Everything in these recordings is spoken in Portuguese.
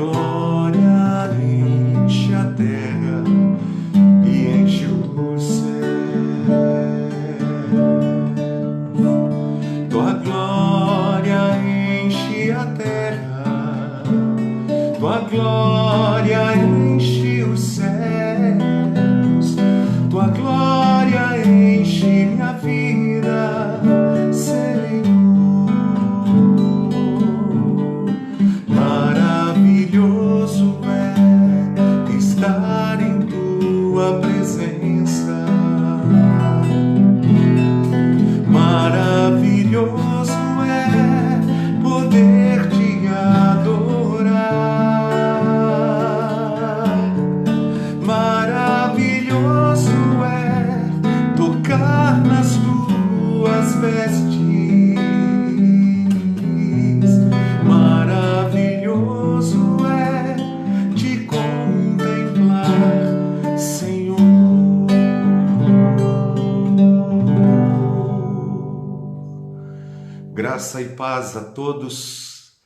glória enche a terra e enche o céu. Tua glória enche a terra, tua glória enche os céus, tua glória enche minha vida, Senhor. Maravilhoso é estar em tua presença. Maravilhoso é poder te adorar. Maravilhoso é tocar nas tuas vestes. Maravilhoso é te contemplar, Senhor. Graça e paz a todos.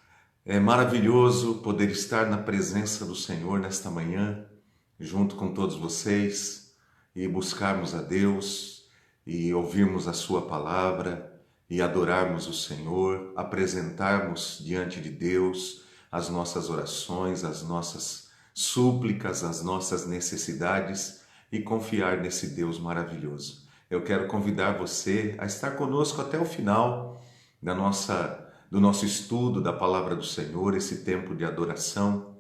É maravilhoso poder estar na presença do Senhor nesta manhã, junto com todos vocês, e buscarmos a Deus, e ouvirmos a sua palavra, e adorarmos o Senhor, apresentarmos diante de Deus as nossas orações, as nossas súplicas, as nossas necessidades, e confiar nesse Deus maravilhoso. Eu quero convidar você a estar conosco até o final do nosso estudo da palavra do Senhor, esse tempo de adoração,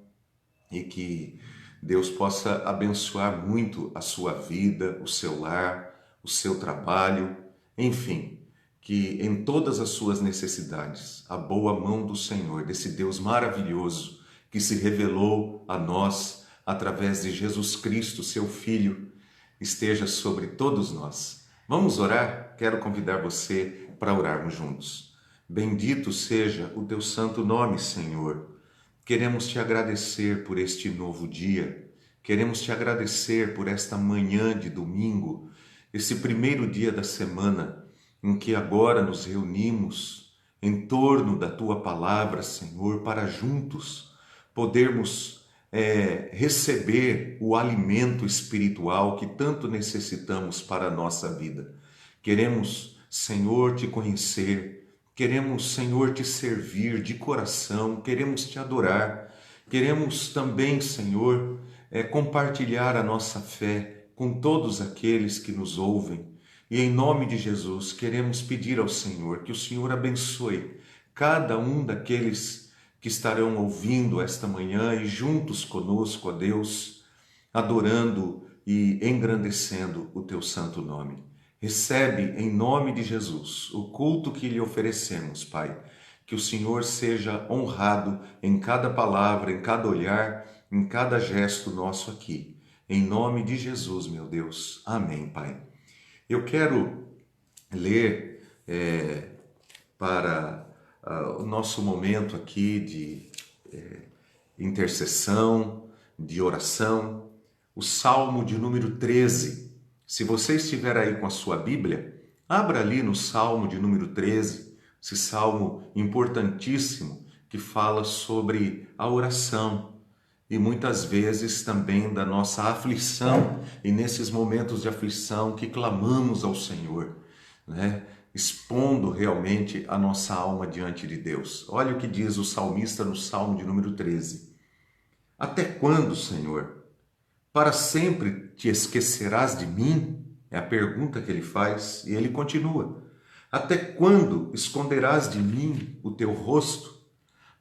e que Deus possa abençoar muito a sua vida, o seu lar, o seu trabalho, enfim, que em todas as suas necessidades, a boa mão do Senhor, desse Deus maravilhoso que se revelou a nós através de Jesus Cristo, seu Filho, esteja sobre todos nós. Vamos orar? Quero convidar você para orarmos juntos. Bendito seja o teu santo nome, Senhor. Queremos te agradecer por este novo dia. Queremos te agradecer por esta manhã de domingo, esse primeiro dia da semana, em que agora nos reunimos em torno da tua palavra, Senhor, para juntos podermos receber o alimento espiritual que tanto necessitamos para a nossa vida. Queremos, Senhor, te conhecer. Queremos, Senhor, te servir de coração, queremos te adorar, queremos também, Senhor, compartilhar a nossa fé com todos aqueles que nos ouvem. E em nome de Jesus, queremos pedir ao Senhor que o Senhor abençoe cada um daqueles que estarão ouvindo esta manhã e juntos conosco, ó Deus, adorando e engrandecendo o teu santo nome. Recebe em nome de Jesus o culto que lhe oferecemos, Pai. Que o Senhor seja honrado em cada palavra, em cada olhar, em cada gesto nosso aqui. Em nome de Jesus, meu Deus. Amém, Pai. Eu quero ler para o nosso momento aqui de intercessão, de oração, o Salmo de número 13. Se você estiver aí com a sua Bíblia, abra ali no Salmo de número 13, esse salmo importantíssimo que fala sobre a oração e muitas vezes também da nossa aflição, e nesses momentos de aflição que clamamos ao Senhor, né? Expondo realmente a nossa alma diante de Deus. Olha o que diz o salmista no Salmo de número 13. Até quando, Senhor? Para sempre te esquecerás de mim? É a pergunta que ele faz, e ele continua. Até quando esconderás de mim o teu rosto?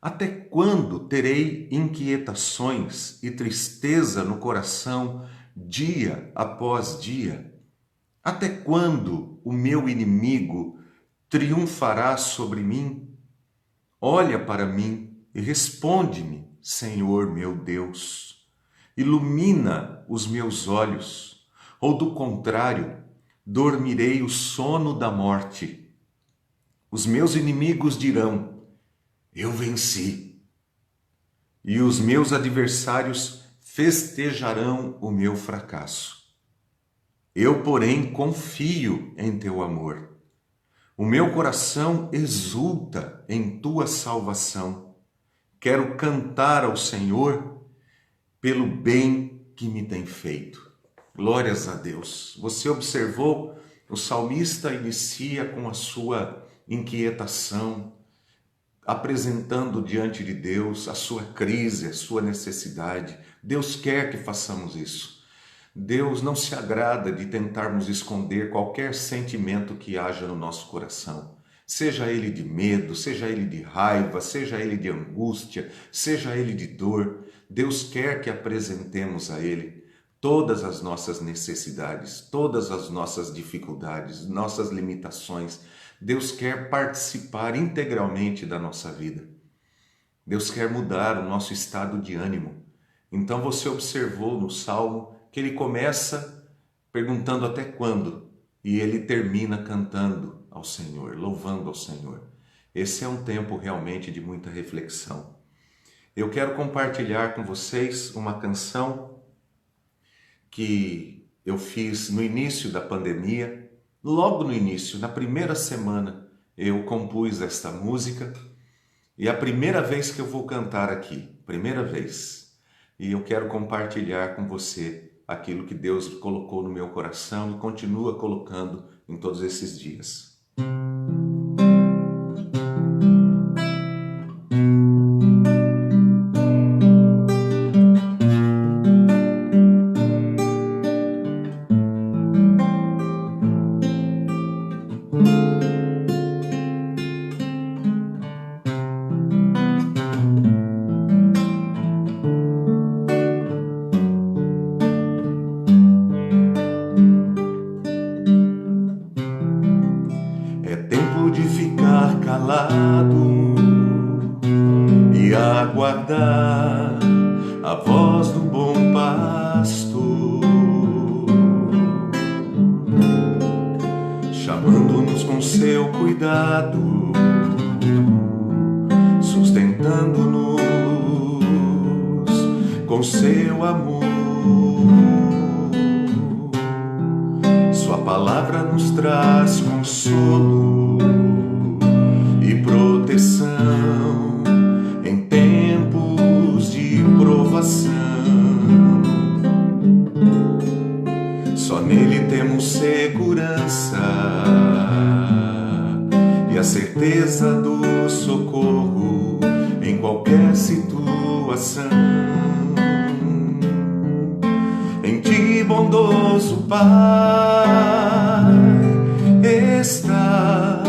Até quando terei inquietações e tristeza no coração dia após dia? Até quando o meu inimigo triunfará sobre mim? Olha para mim e responde-me, Senhor meu Deus. Ilumina os meus olhos, ou do contrário, dormirei o sono da morte. Os meus inimigos dirão, eu venci. E os meus adversários festejarão o meu fracasso. Eu, porém, confio em teu amor. O meu coração exulta em tua salvação. Quero cantar ao Senhor pelo bem que me tem feito. Glórias a Deus. Você observou? O salmista inicia com a sua inquietação, apresentando diante de Deus a sua crise, a sua necessidade. Deus quer que façamos isso. Deus não se agrada de tentarmos esconder qualquer sentimento que haja no nosso coração. Seja ele de medo, seja ele de raiva, seja ele de angústia, seja ele de dor. Deus quer que apresentemos a Ele todas as nossas necessidades, todas as nossas dificuldades, nossas limitações. Deus quer participar integralmente da nossa vida. Deus quer mudar o nosso estado de ânimo. Então você observou no Salmo que ele começa perguntando até quando e ele termina cantando ao Senhor, louvando ao Senhor. Esse é um tempo realmente de muita reflexão. Eu quero compartilhar com vocês uma canção que eu fiz no início da pandemia. Logo no início, na primeira semana, eu compus esta música e é a primeira vez que eu vou cantar aqui, primeira vez. E eu quero compartilhar com você aquilo que Deus colocou no meu coração e continua colocando em todos esses dias. De ficar calado e aguardar a voz do bom pastor, chamando-nos com seu cuidado, sustentando-nos com seu amor. Sua palavra nos traz consolo e proteção em tempos de provação. Só nele temos segurança e a certeza do socorro em qualquer situação. Em ti, bondoso Pai, está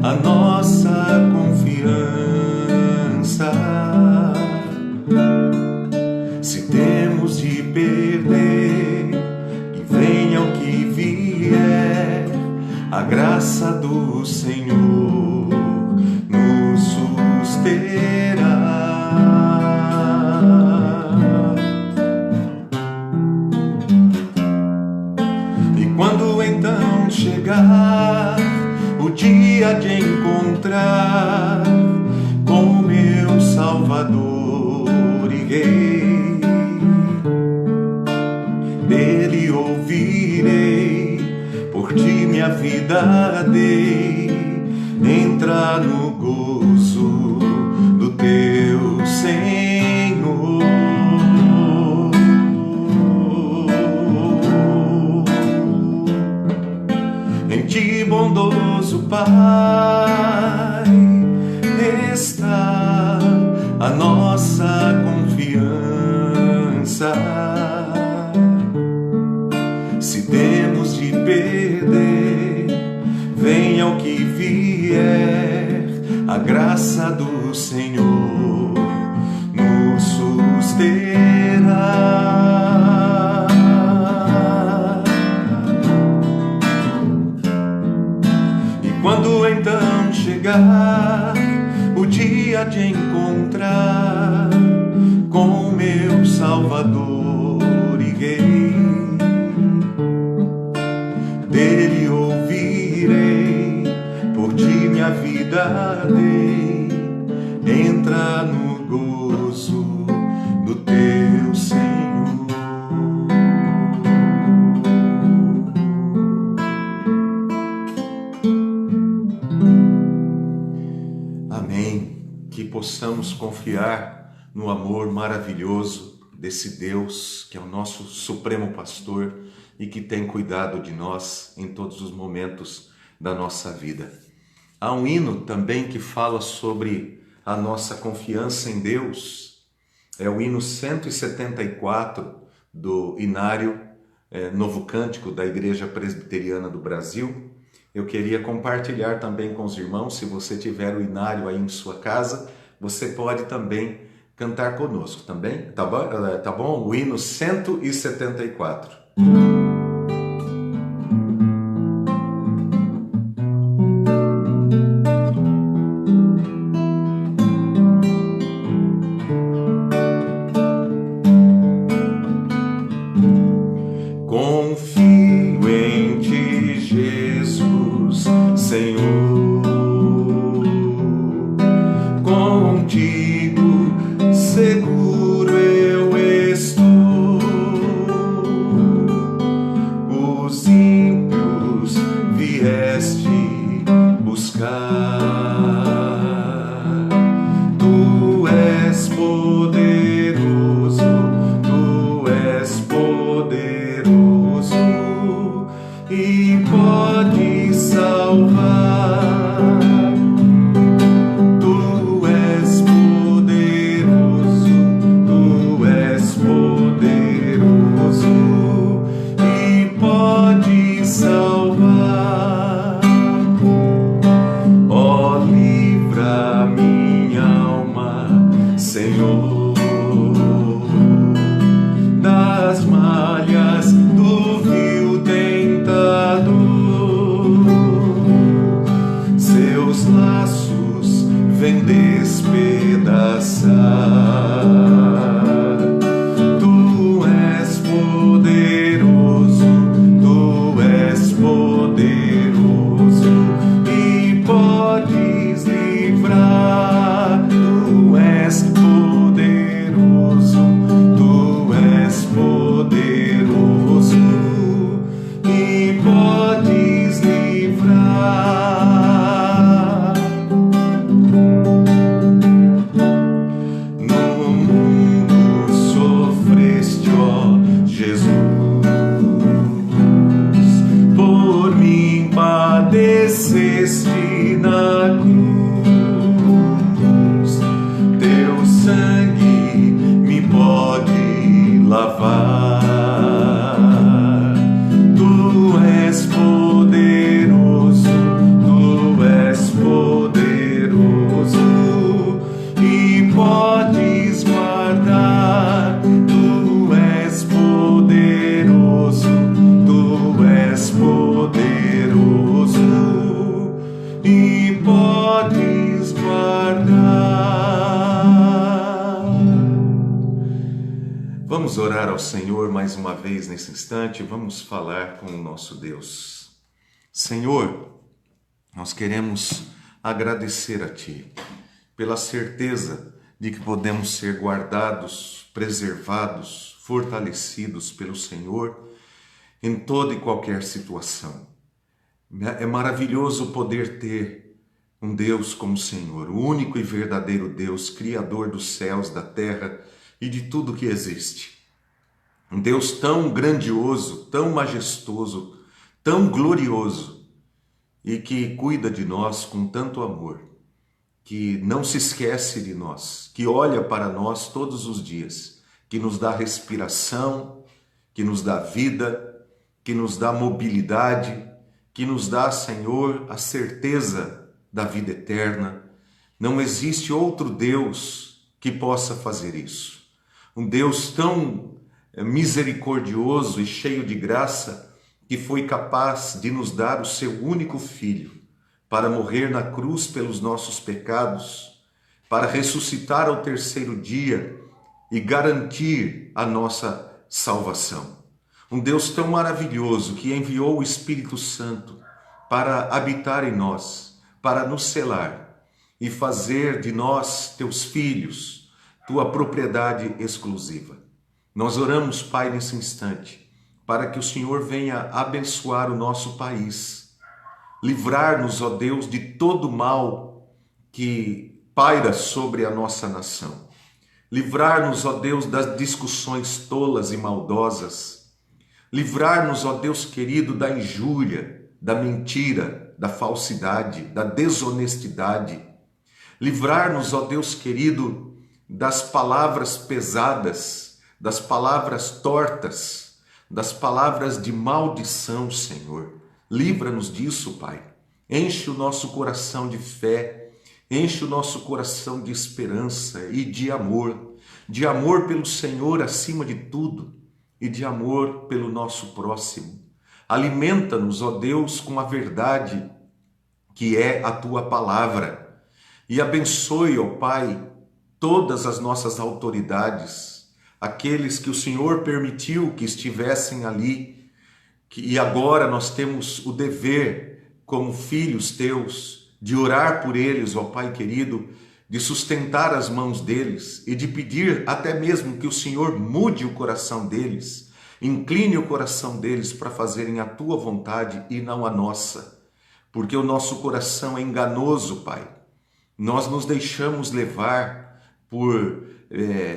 a nossa confiança. Se temos de perder, que venha o que vier, a graça do Senhor nos susterá. E quando então chegar o dia de encontrar com meu Salvador e Rei, dele ouvirei, por ti minha vida dei, entrar no gozo do teu Senhor. Em ti, bondoso Pai, está a nossa confiança. Se temos de perder, venha o que vier, a graça do Senhor nos susterá. E quando então chegar o dia de encontrar com meu Salvador e Rei, dele ouvirei, por ti minha vida dei, entra no gozo do teu Senhor. Amém. Que possamos possamos confiar no amor maravilhoso desse Deus que é o nosso supremo pastor e que tem cuidado de nós em todos os momentos da nossa vida. Há um hino também que fala sobre a nossa confiança em Deus. É o hino 174 do Inário Novo Cântico da Igreja Presbiteriana do Brasil. Eu queria compartilhar também com os irmãos. Se você tiver o Inário aí em sua casa, você pode também cantar conosco, também? Tá bom? Tá bom? O hino 174. Confio em Ti, Jesus, Senhor. Contigo seguro eu estou. Os ímpios vieste buscar. Tu és poderoso, Tu és poderoso e pode salvar. Tu és poderoso, Tu és poderoso e pode salvar. Ó, livra minha alma, Senhor, das malhas do vil tentador. Seus laços vem despedaçar. Tu és poderoso, Tu és poderoso e podes livrar. Tu és poderoso, Tu és poderoso e podes livrar. No mundo sofreste, ó Jesus, por mim padeceste na cruz. Teu sangue me pode lavar. Tu és poderoso, Tu és poderoso e podes guardar. Tu és poderoso, Tu és poderoso e podes guardar. Vamos orar ao Senhor mais uma vez nesse instante. Vamos falar com o nosso Deus. Senhor, nós queremos agradecer a Ti pela certeza de que podemos ser guardados, preservados, fortalecidos pelo Senhor em toda e qualquer situação. É maravilhoso poder ter um Deus como o Senhor, o único e verdadeiro Deus, Criador dos céus, da terra e de tudo que existe. Um Deus tão grandioso, tão majestoso, tão glorioso e que cuida de nós com tanto amor, que não se esquece de nós, que olha para nós todos os dias, que nos dá respiração, que nos dá vida, que nos dá mobilidade, que nos dá, Senhor, a certeza da vida eterna. Não existe outro Deus que possa fazer isso. Um Deus tão misericordioso e cheio de graça que foi capaz de nos dar o seu único Filho para morrer na cruz pelos nossos pecados, para ressuscitar ao terceiro dia e garantir a nossa salvação. Um Deus tão maravilhoso que enviou o Espírito Santo para habitar em nós, para nos selar e fazer de nós, teus filhos, tua propriedade exclusiva. Nós oramos, Pai, nesse instante, para que o Senhor venha abençoar o nosso país, livrar-nos, ó Deus, de todo mal que paira sobre a nossa nação. Livrar-nos, ó Deus, das discussões tolas e maldosas. Livrar-nos, ó Deus querido, da injúria, da mentira, da falsidade, da desonestidade. Livrar-nos, ó Deus querido, das palavras pesadas, das palavras tortas, das palavras de maldição, Senhor. Livra-nos disso, Pai. Enche o nosso coração de fé, enche o nosso coração de esperança e de amor pelo Senhor acima de tudo e de amor pelo nosso próximo. Alimenta-nos, ó Deus, com a verdade que é a Tua palavra e abençoe, ó Pai, todas as nossas autoridades, aqueles que o Senhor permitiu que estivessem ali, e agora nós temos o dever, como filhos teus, de orar por eles, ó Pai querido, de sustentar as mãos deles e de pedir até mesmo que o Senhor mude o coração deles, incline o coração deles para fazerem a tua vontade e não a nossa, porque o nosso coração é enganoso, Pai. Nós nos deixamos levar por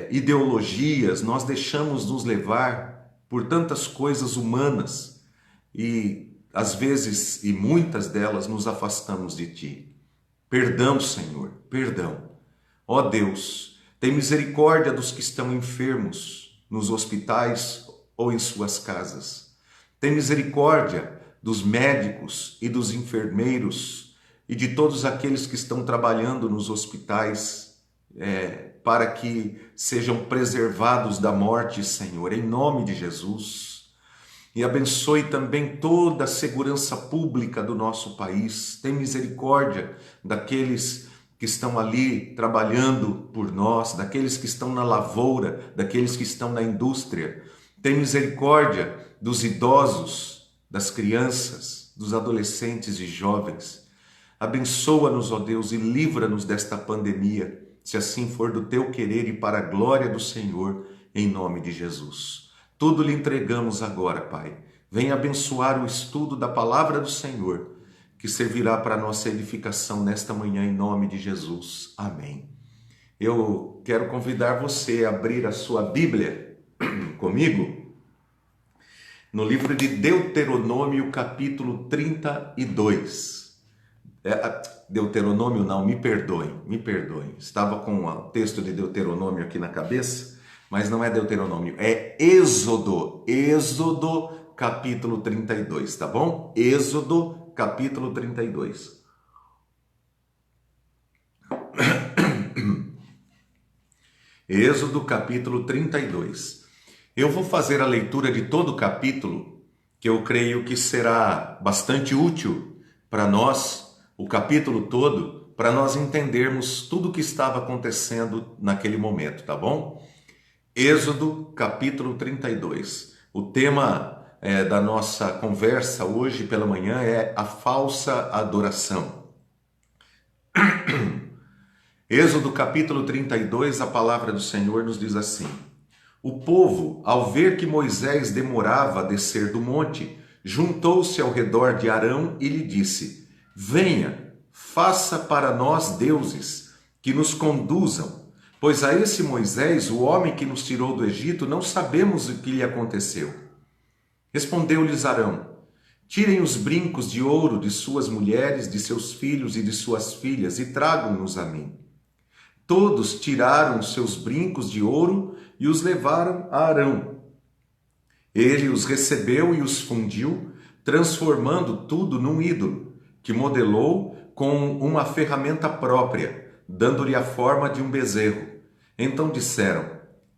ideologias, nós deixamos nos levar por tantas coisas humanas e às vezes, e muitas delas, nos afastamos de Ti. Perdão, Senhor, perdão. Ó Deus, tem misericórdia dos que estão enfermos nos hospitais ou em suas casas. Tem misericórdia dos médicos e dos enfermeiros e de todos aqueles que estão trabalhando nos hospitais para que sejam preservados da morte, Senhor, em nome de Jesus. E abençoe também toda a segurança pública do nosso país. Tem misericórdia daqueles que estão ali trabalhando por nós, daqueles que estão na lavoura, daqueles que estão na indústria. Tem misericórdia dos idosos, das crianças, dos adolescentes e jovens. Abençoa-nos, ó Deus, e livra-nos desta pandemia, se assim for do teu querer e para a glória do Senhor, em nome de Jesus. Tudo lhe entregamos agora, Pai. Venha abençoar o estudo da palavra do Senhor, que servirá para a nossa edificação nesta manhã, em nome de Jesus. Amém. Eu quero convidar você a abrir a sua Bíblia comigo no livro de Deuteronômio, capítulo 32. Deuteronômio não, me perdoem. Estava com o texto de Deuteronômio aqui na cabeça, mas não é Deuteronômio, é Êxodo, capítulo 32, tá bom? Êxodo, capítulo 32. Êxodo, capítulo 32. Eu vou fazer a leitura de todo o capítulo, que eu creio que será bastante útil para nós, o capítulo todo, para nós entendermos tudo o que estava acontecendo naquele momento, tá bom? Êxodo, capítulo 32. O tema da nossa conversa hoje pela manhã é a falsa adoração. Êxodo, capítulo 32, a palavra do Senhor nos diz assim: O povo, ao ver que Moisés demorava a descer do monte, juntou-se ao redor de Arão e lhe disse: Venha, faça para nós deuses que nos conduzam. Pois a esse Moisés, o homem que nos tirou do Egito, não sabemos o que lhe aconteceu. Respondeu-lhes Arão: Tirem os brincos de ouro de suas mulheres, de seus filhos e de suas filhas e tragam-nos a mim. Todos tiraram os seus brincos de ouro e os levaram a Arão. Ele os recebeu e os fundiu, transformando tudo num ídolo, que modelou com uma ferramenta própria, dando-lhe a forma de um bezerro. Então disseram: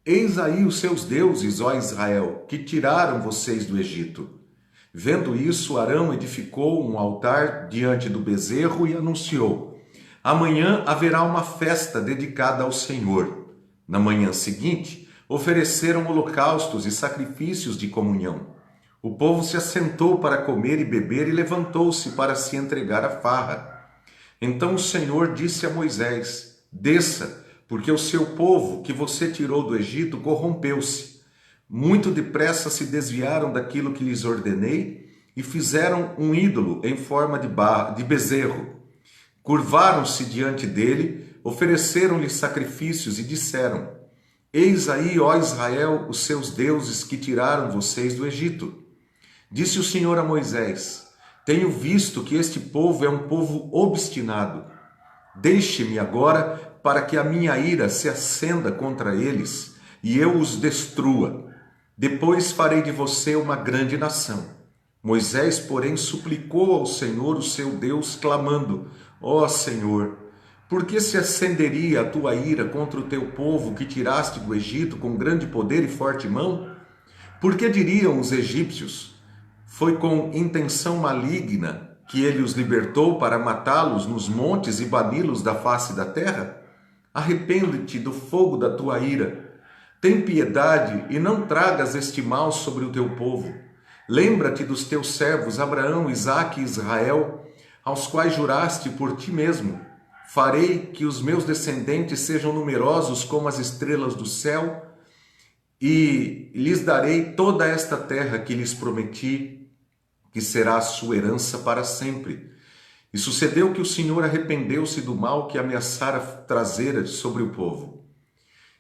Eis aí os seus deuses, ó Israel, que tiraram vocês do Egito. Vendo isso, Arão edificou um altar diante do bezerro e anunciou: Amanhã haverá uma festa dedicada ao Senhor. Na manhã seguinte, ofereceram holocaustos e sacrifícios de comunhão. O povo se assentou para comer e beber e levantou-se para se entregar à farra. Então o Senhor disse a Moisés: Desça, porque o seu povo que você tirou do Egito corrompeu-se. Muito depressa se desviaram daquilo que lhes ordenei e fizeram um ídolo em forma de bezerro. Curvaram-se diante dele, ofereceram-lhe sacrifícios e disseram: Eis aí, ó Israel, os seus deuses que tiraram vocês do Egito. Disse o Senhor a Moisés: Tenho visto que este povo é um povo obstinado. Deixe-me agora para que a minha ira se acenda contra eles e eu os destrua. Depois farei de você uma grande nação. Moisés, porém, suplicou ao Senhor, o seu Deus, clamando: Ó Senhor, por que se acenderia a tua ira contra o teu povo que tiraste do Egito com grande poder e forte mão? Por que diriam os egípcios: Foi com intenção maligna que ele os libertou para matá-los nos montes e bani-los da face da terra? Arrepende-te do fogo da tua ira. Tem piedade e não tragas este mal sobre o teu povo. Lembra-te dos teus servos Abraão, Isaque e Israel, aos quais juraste por ti mesmo: Farei que os meus descendentes sejam numerosos como as estrelas do céu, e lhes darei toda esta terra que lhes prometi, que será a sua herança para sempre. E sucedeu que o Senhor arrependeu-se do mal que ameaçara trazer sobre o povo.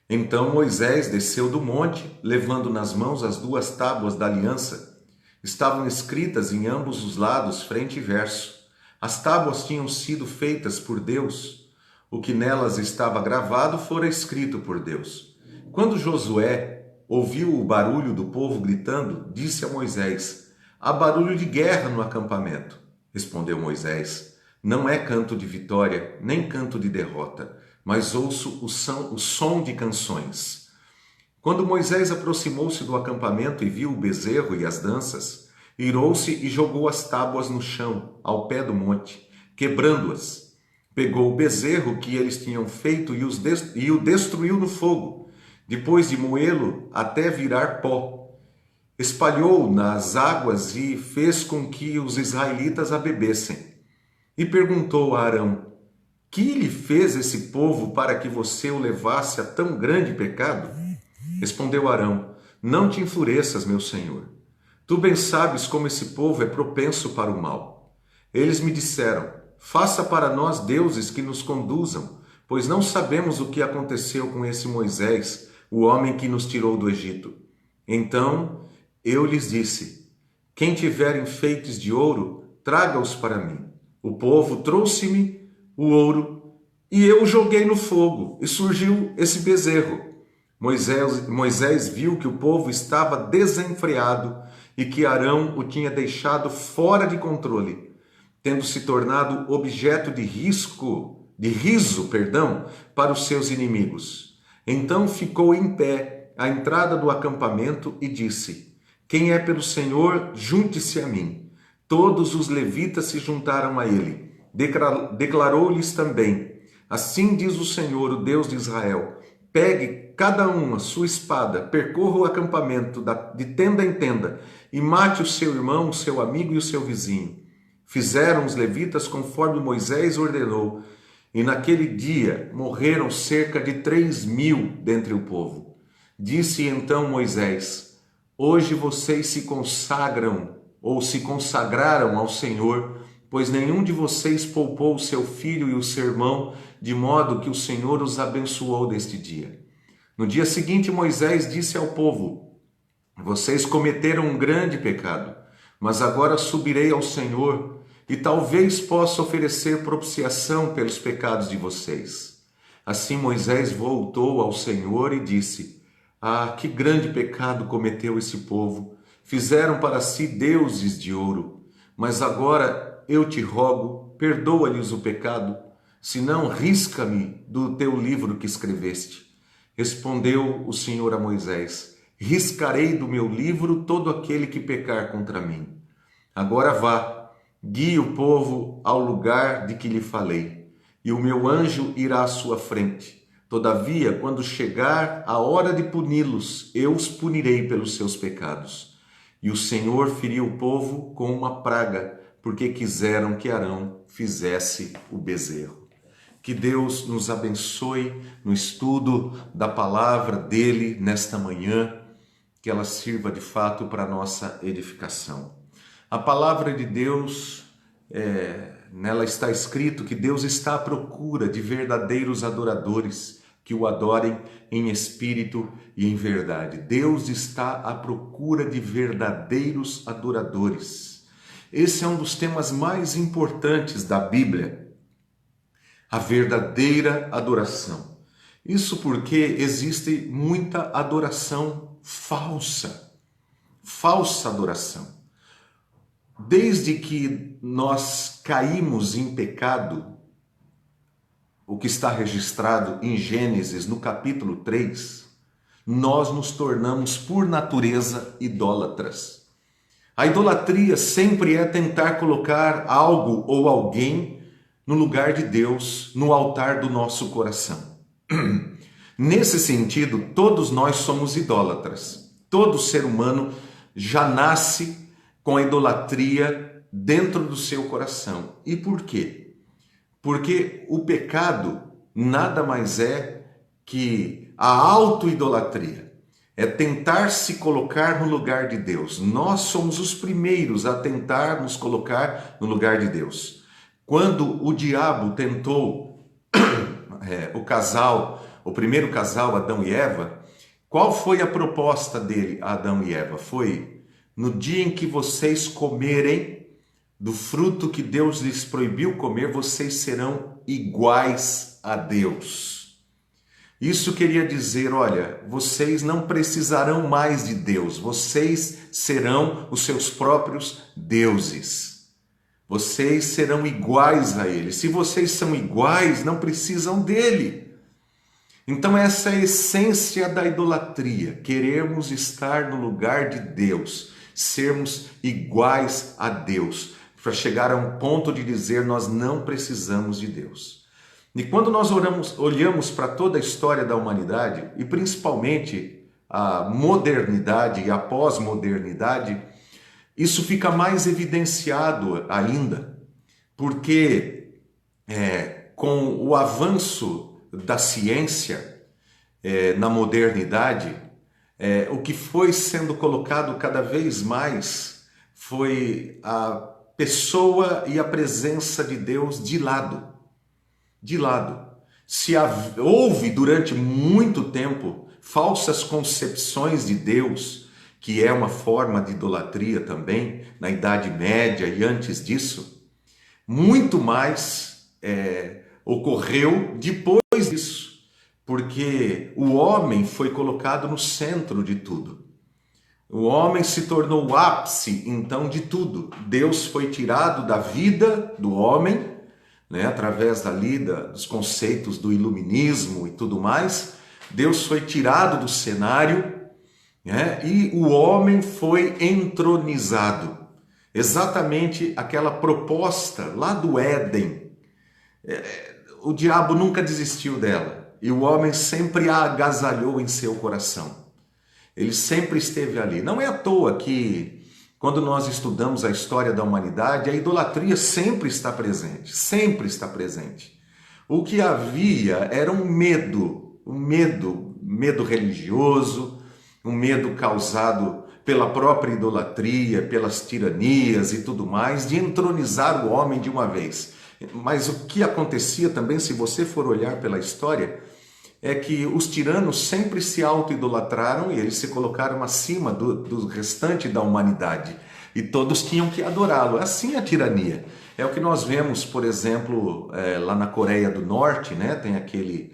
Então Moisés desceu do monte, levando nas mãos as 2 tábuas da aliança. Estavam escritas em ambos os lados, frente e verso. As tábuas tinham sido feitas por Deus. O que nelas estava gravado fora escrito por Deus. Quando Josué ouviu o barulho do povo gritando, disse a Moisés: Há barulho de guerra no acampamento. Respondeu Moisés: Não é canto de vitória, nem canto de derrota, mas ouço o som de canções. Quando Moisés aproximou-se do acampamento e viu o bezerro e as danças, irou-se e jogou as tábuas no chão, ao pé do monte, quebrando-as. Pegou o bezerro que eles tinham feito e o destruiu no fogo, depois de moê-lo até virar pó. Espalhou-o nas águas e fez com que os israelitas a bebessem. E perguntou a Arão: Que lhe fez esse povo para que você o levasse a tão grande pecado? Respondeu Arão: Não te enfureças, meu senhor. Tu bem sabes como esse povo é propenso para o mal. Eles me disseram: Faça para nós deuses que nos conduzam, pois não sabemos o que aconteceu com esse Moisés, o homem que nos tirou do Egito. Então eu lhes disse: Quem tiver enfeites de ouro, traga-os para mim. O povo trouxe-me o ouro e eu o joguei no fogo, e surgiu esse bezerro. Moisés viu que o povo estava desenfreado e que Arão o tinha deixado fora de controle, tendo se tornado objeto de riso, para os seus inimigos. Então ficou em pé à entrada do acampamento e disse: Quem é pelo Senhor, junte-se a mim. Todos os levitas se juntaram a ele. Declarou-lhes também: Assim diz o Senhor, o Deus de Israel: Pegue cada um a sua espada, percorra o acampamento de tenda em tenda e mate o seu irmão, o seu amigo e o seu vizinho. Fizeram os levitas conforme Moisés ordenou, e naquele dia morreram cerca de 3.000 dentre o povo. Disse então Moisés: Hoje vocês se consagram ou se consagraram ao Senhor, pois nenhum de vocês poupou o seu filho e o seu irmão, de modo que o Senhor os abençoou deste dia. No dia seguinte, Moisés disse ao povo: Vocês cometeram um grande pecado, mas agora subirei ao Senhor e talvez possa oferecer propiciação pelos pecados de vocês. Assim Moisés voltou ao Senhor e disse: Ah, que grande pecado cometeu esse povo! Fizeram para si deuses de ouro. Mas agora eu te rogo, perdoa-lhes o pecado, senão risca-me do teu livro que escreveste. Respondeu o Senhor a Moisés: Riscarei do meu livro todo aquele que pecar contra mim. Agora vá, guie o povo ao lugar de que lhe falei, e o meu anjo irá à sua frente. Todavia, quando chegar a hora de puni-los, eu os punirei pelos seus pecados. E o Senhor feriu o povo com uma praga, porque quiseram que Arão fizesse o bezerro. Que Deus nos abençoe no estudo da palavra dele nesta manhã, que ela sirva de fato para a nossa edificação. A palavra de Deus Nela está escrito que Deus está à procura de verdadeiros adoradores que o adorem em espírito e em verdade. Deus está à procura de verdadeiros adoradores. Esse é um dos temas mais importantes da Bíblia, a verdadeira adoração. Isso porque existe muita adoração falsa, falsa adoração. Desde que nós caímos em pecado, o que está registrado em Gênesis, no capítulo 3, nós nos tornamos, por natureza, idólatras. A idolatria sempre é tentar colocar algo ou alguém no lugar de Deus, no altar do nosso coração. Nesse sentido, todos nós somos idólatras. Todo ser humano já nasce com a idolatria dentro do seu coração. E por quê? Porque o pecado nada mais é que a auto-idolatria. É tentar se colocar no lugar de Deus. Nós somos os primeiros a tentar nos colocar no lugar de Deus. Quando o diabo tentou o primeiro casal, Adão e Eva, qual foi a proposta dele, Adão e Eva? Foi: no dia em que vocês comerem do fruto que Deus lhes proibiu comer, vocês serão iguais a Deus. Isso queria dizer, olha, vocês não precisarão mais de Deus, vocês serão os seus próprios deuses. Vocês serão iguais a Ele. Se vocês são iguais, não precisam dele. Então essa é a essência da idolatria, querermos estar no lugar de Deus, sermos iguais a Deus, para chegar a um ponto de dizer nós não precisamos de Deus. E quando nós olhamos para toda a história da humanidade, e principalmente a modernidade e a pós-modernidade, isso fica mais evidenciado ainda, porque com o avanço da ciência na modernidade, o que foi sendo colocado cada vez mais foi a pessoa e a presença de Deus de lado. De lado. Houve durante muito tempo falsas concepções de Deus, que é uma forma de idolatria também, na Idade Média e antes disso, muito mais ocorreu depois disso, porque o homem foi colocado no centro de tudo. O homem se tornou o ápice, então, de tudo. Deus foi tirado da vida do homem, através dos conceitos do iluminismo e tudo mais. Deus foi tirado do cenário, e o homem foi entronizado. Exatamente aquela proposta lá do Éden. O diabo nunca desistiu dela, e o homem sempre a agasalhou em seu coração. Ele sempre esteve ali. Não é à toa que, quando nós estudamos a história da humanidade, a idolatria sempre está presente, sempre está presente. O que havia era um medo religioso, um medo causado pela própria idolatria, pelas tiranias e tudo mais, de entronizar o homem de uma vez. Mas o que acontecia também, se você for olhar pela história, é que os tiranos sempre se auto-idolatraram e eles se colocaram acima do restante da humanidade. E todos tinham que adorá-lo. Assim é a tirania. É o que nós vemos, por exemplo, lá na Coreia do Norte, tem aquele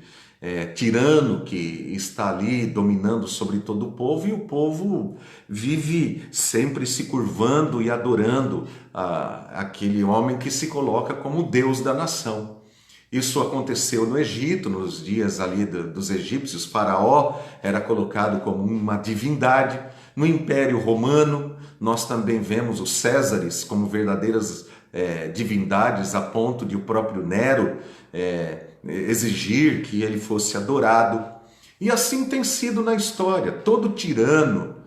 tirano que está ali dominando sobre todo o povo, e o povo vive sempre se curvando e adorando aquele homem que se coloca como Deus da nação. Isso aconteceu no Egito, nos dias ali dos egípcios. Faraó era colocado como uma divindade. No Império Romano, nós também vemos os Césares como verdadeiras divindades, a ponto de o próprio Nero exigir que ele fosse adorado. E assim tem sido na história. Todo tirano,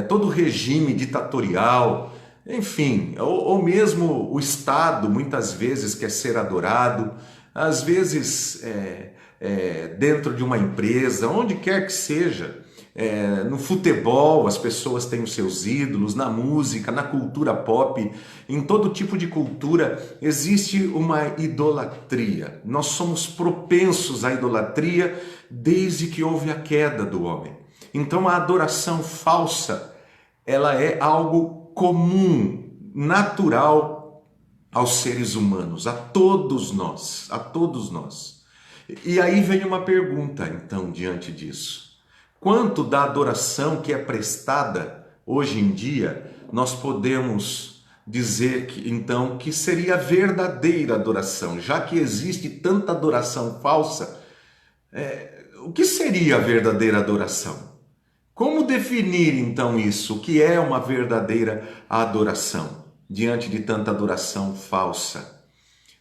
todo regime ditatorial, enfim, ou mesmo o Estado muitas vezes quer ser adorado, às vezes dentro de uma empresa, onde quer que seja, No futebol, as pessoas têm os seus ídolos, na música, na cultura pop, em todo tipo de cultura existe uma idolatria. Nós somos propensos à idolatria desde que houve a queda do homem. Então a adoração falsa, ela é algo comum, natural aos seres humanos, a todos nós, a todos nós. E aí vem uma pergunta, então, diante disso. Quanto da adoração que é prestada hoje em dia, nós podemos dizer que, então, que seria verdadeira adoração, já que existe tanta adoração falsa, o que seria a verdadeira adoração? Como definir, então, isso? O que é uma verdadeira adoração, diante de tanta adoração falsa?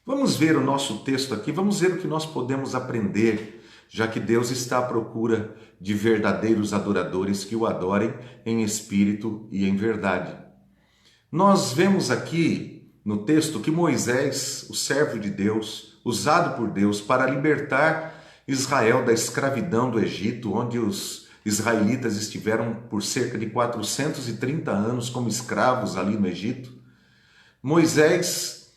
Vamos ver o nosso texto aqui, vamos ver o que nós podemos aprender, já que Deus está à procura de verdadeiros adoradores que o adorem em espírito e em verdade. Nós vemos aqui no texto que Moisés, o servo de Deus, usado por Deus para libertar Israel da escravidão do Egito, onde os israelitas estiveram por cerca de 430 anos como escravos ali no Egito. Moisés,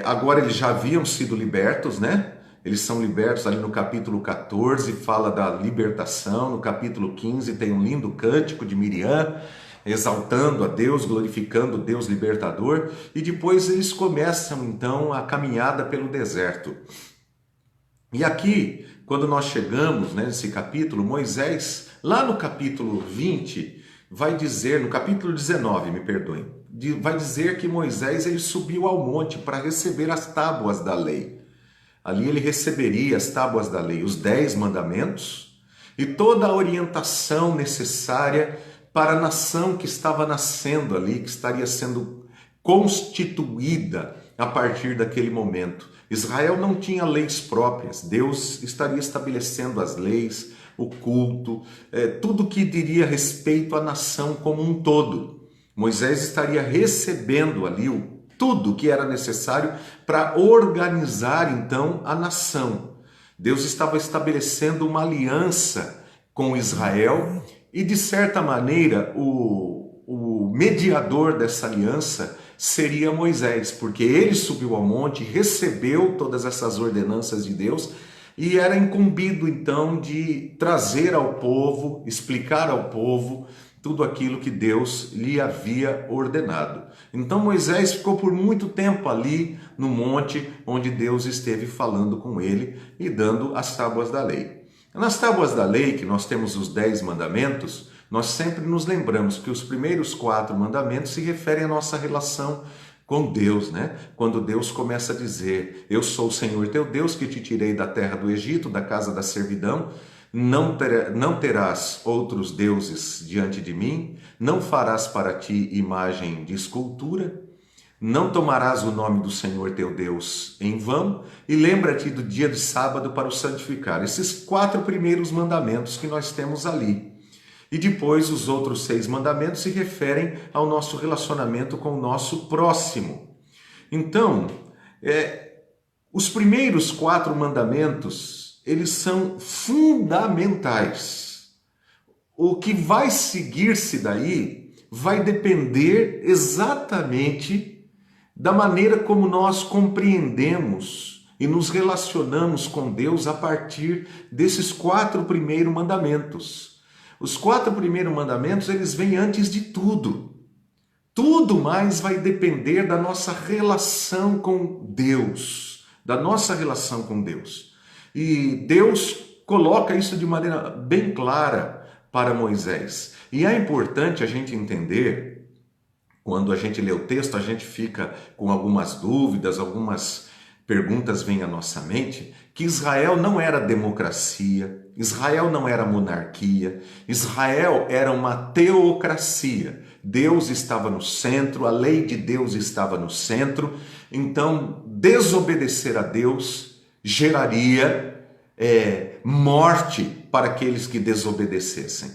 agora eles já haviam sido libertos, né? Eles são libertos ali no capítulo 14, fala da libertação. No capítulo 15 tem um lindo cântico de Miriam, exaltando a Deus, glorificando o Deus libertador. E depois eles começam então a caminhada pelo deserto. E aqui, quando nós chegamos nesse capítulo, Moisés, lá no capítulo 20, vai dizer, no capítulo 19, me perdoem, vai dizer que Moisés ele subiu ao monte para receber as tábuas da lei. Ali ele receberia as tábuas da lei, os 10 mandamentos e toda a orientação necessária para a nação que estava nascendo ali, que estaria sendo constituída a partir daquele momento. Israel não tinha leis próprias, Deus estaria estabelecendo as leis, o culto, tudo que diria respeito à nação como um todo. Moisés estaria recebendo ali tudo que era necessário para organizar então a nação. Deus estava estabelecendo uma aliança com Israel e, de certa maneira, o mediador dessa aliança seria Moisés, porque ele subiu ao monte, recebeu todas essas ordenanças de Deus e era incumbido então de trazer ao povo, explicar ao povo tudo aquilo que Deus lhe havia ordenado. Então Moisés ficou por muito tempo ali no monte onde Deus esteve falando com ele e dando as tábuas da lei. Nas tábuas da lei, que nós temos os 10 mandamentos, nós sempre nos lembramos que os primeiros 4 mandamentos se referem à nossa relação com Deus, né? Quando Deus começa a dizer: eu sou o Senhor teu Deus que te tirei da terra do Egito, da casa da servidão. Não terás outros deuses diante de mim, não farás para ti imagem de escultura, não tomarás o nome do Senhor teu Deus em vão, e lembra-te do dia de sábado para o santificar. Esses 4 primeiros mandamentos que nós temos ali. E depois os outros 6 mandamentos se referem ao nosso relacionamento com o nosso próximo. Então, os primeiros 4 mandamentos, eles são fundamentais. O que vai seguir-se daí vai depender exatamente da maneira como nós compreendemos e nos relacionamos com Deus a partir desses 4 primeiros mandamentos. Os 4 primeiros mandamentos, eles vêm antes de tudo. Tudo mais vai depender da nossa relação com Deus, da nossa relação com Deus. E Deus coloca isso de maneira bem clara para Moisés. E é importante a gente entender, quando a gente lê o texto, a gente fica com algumas dúvidas, algumas perguntas vêm à nossa mente, que Israel não era democracia, Israel não era monarquia, Israel era uma teocracia. Deus estava no centro, a lei de Deus estava no centro, então desobedecer a Deus geraria morte para aqueles que desobedecessem.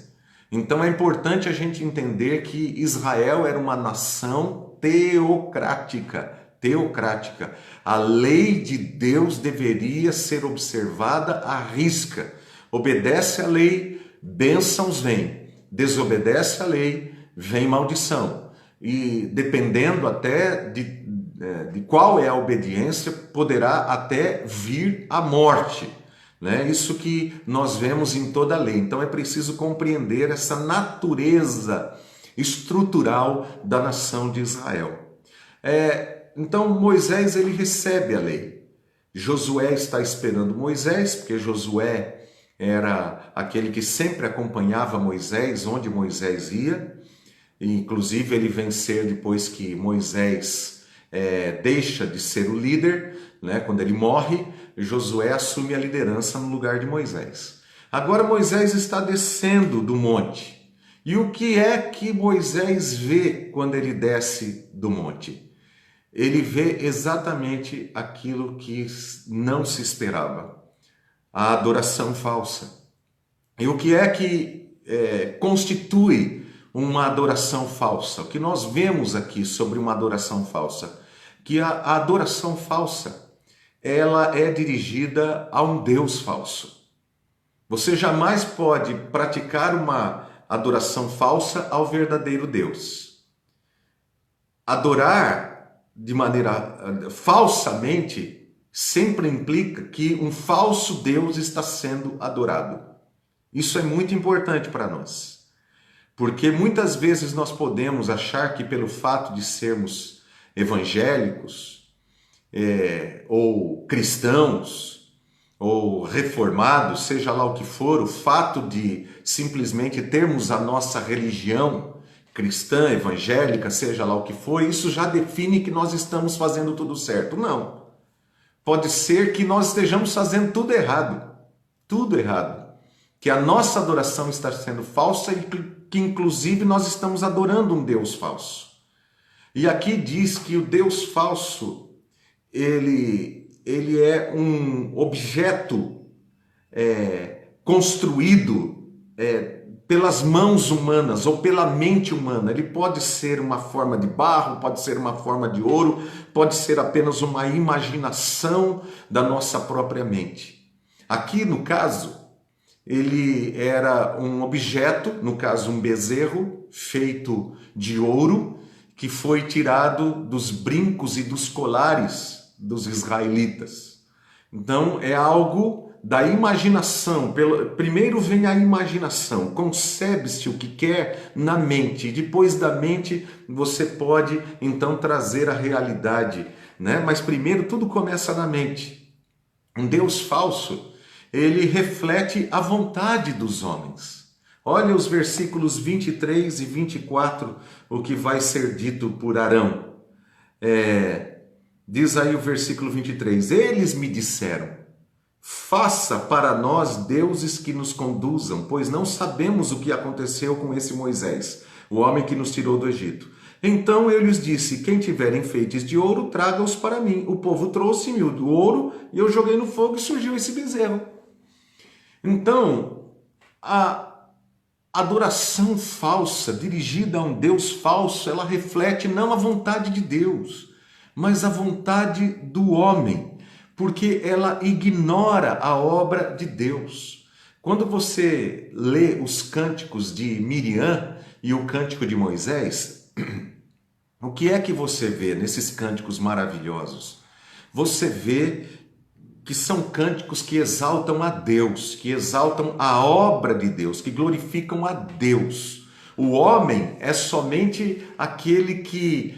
Então é importante a gente entender que Israel era uma nação teocrática. A lei de Deus deveria ser observada à risca. Obedece à lei, bênçãos vêm. desobedece à lei, vem maldição. E dependendo até de qual é a obediência, poderá até vir a morte. Né? Isso que nós vemos em toda a lei. Então é preciso compreender essa natureza estrutural da nação de Israel. Então Moisés ele recebe a lei. Josué está esperando Moisés, porque Josué era aquele que sempre acompanhava Moisés, onde Moisés ia. E, inclusive ele vem ser depois que Moisés deixa de ser o líder, né? Quando ele morre, Josué assume a liderança no lugar de Moisés. Agora Moisés está descendo do monte. E o que é que Moisés vê quando ele desce do monte? Ele vê exatamente aquilo que não se esperava, a adoração falsa. E o que é que constitui uma adoração falsa? O que nós vemos aqui sobre uma adoração falsa? Que a adoração falsa, ela é dirigida a um Deus falso. Você jamais pode praticar uma adoração falsa ao verdadeiro Deus. Adorar de maneira falsamente sempre implica que um falso Deus está sendo adorado. Isso é muito importante para nós, porque muitas vezes nós podemos achar que pelo fato de sermos evangélicos, ou cristãos, ou reformados, seja lá o que for, o fato de simplesmente termos a nossa religião cristã, evangélica, seja lá o que for, isso já define que nós estamos fazendo tudo certo. Não. Pode ser que nós estejamos fazendo tudo errado. Tudo errado. Que a nossa adoração está sendo falsa e que inclusive nós estamos adorando um Deus falso. E aqui diz que o Deus falso, ele é um objeto construído pelas mãos humanas ou pela mente humana. Ele pode ser uma forma de barro, pode ser uma forma de ouro, pode ser apenas uma imaginação da nossa própria mente. Aqui, no caso, ele era um objeto, no caso um bezerro, feito de ouro, que foi tirado dos brincos e dos colares dos israelitas. Então é algo da imaginação. Primeiro vem a imaginação, concebe-se o que quer na mente, e depois da mente você pode então trazer a realidade, né? Mas primeiro tudo começa na mente. Um Deus falso, ele reflete a vontade dos homens. Olha os versículos 23 e 24, o que vai ser dito por Arão. Diz aí o versículo 23, eles me disseram, faça para nós deuses que nos conduzam, pois não sabemos o que aconteceu com esse Moisés, o homem que nos tirou do Egito. Então eu lhes disse, quem tiver enfeites de ouro, traga-os para mim. O povo trouxe-me o ouro e eu joguei no fogo e surgiu esse bezerro. Então, a adoração falsa, dirigida a um Deus falso, ela reflete não a vontade de Deus, mas a vontade do homem, porque ela ignora a obra de Deus. Quando você lê os cânticos de Miriam e o cântico de Moisés, o que é que você vê nesses cânticos maravilhosos? Você vê que são cânticos que exaltam a Deus, que exaltam a obra de Deus, que glorificam a Deus. O homem é somente aquele que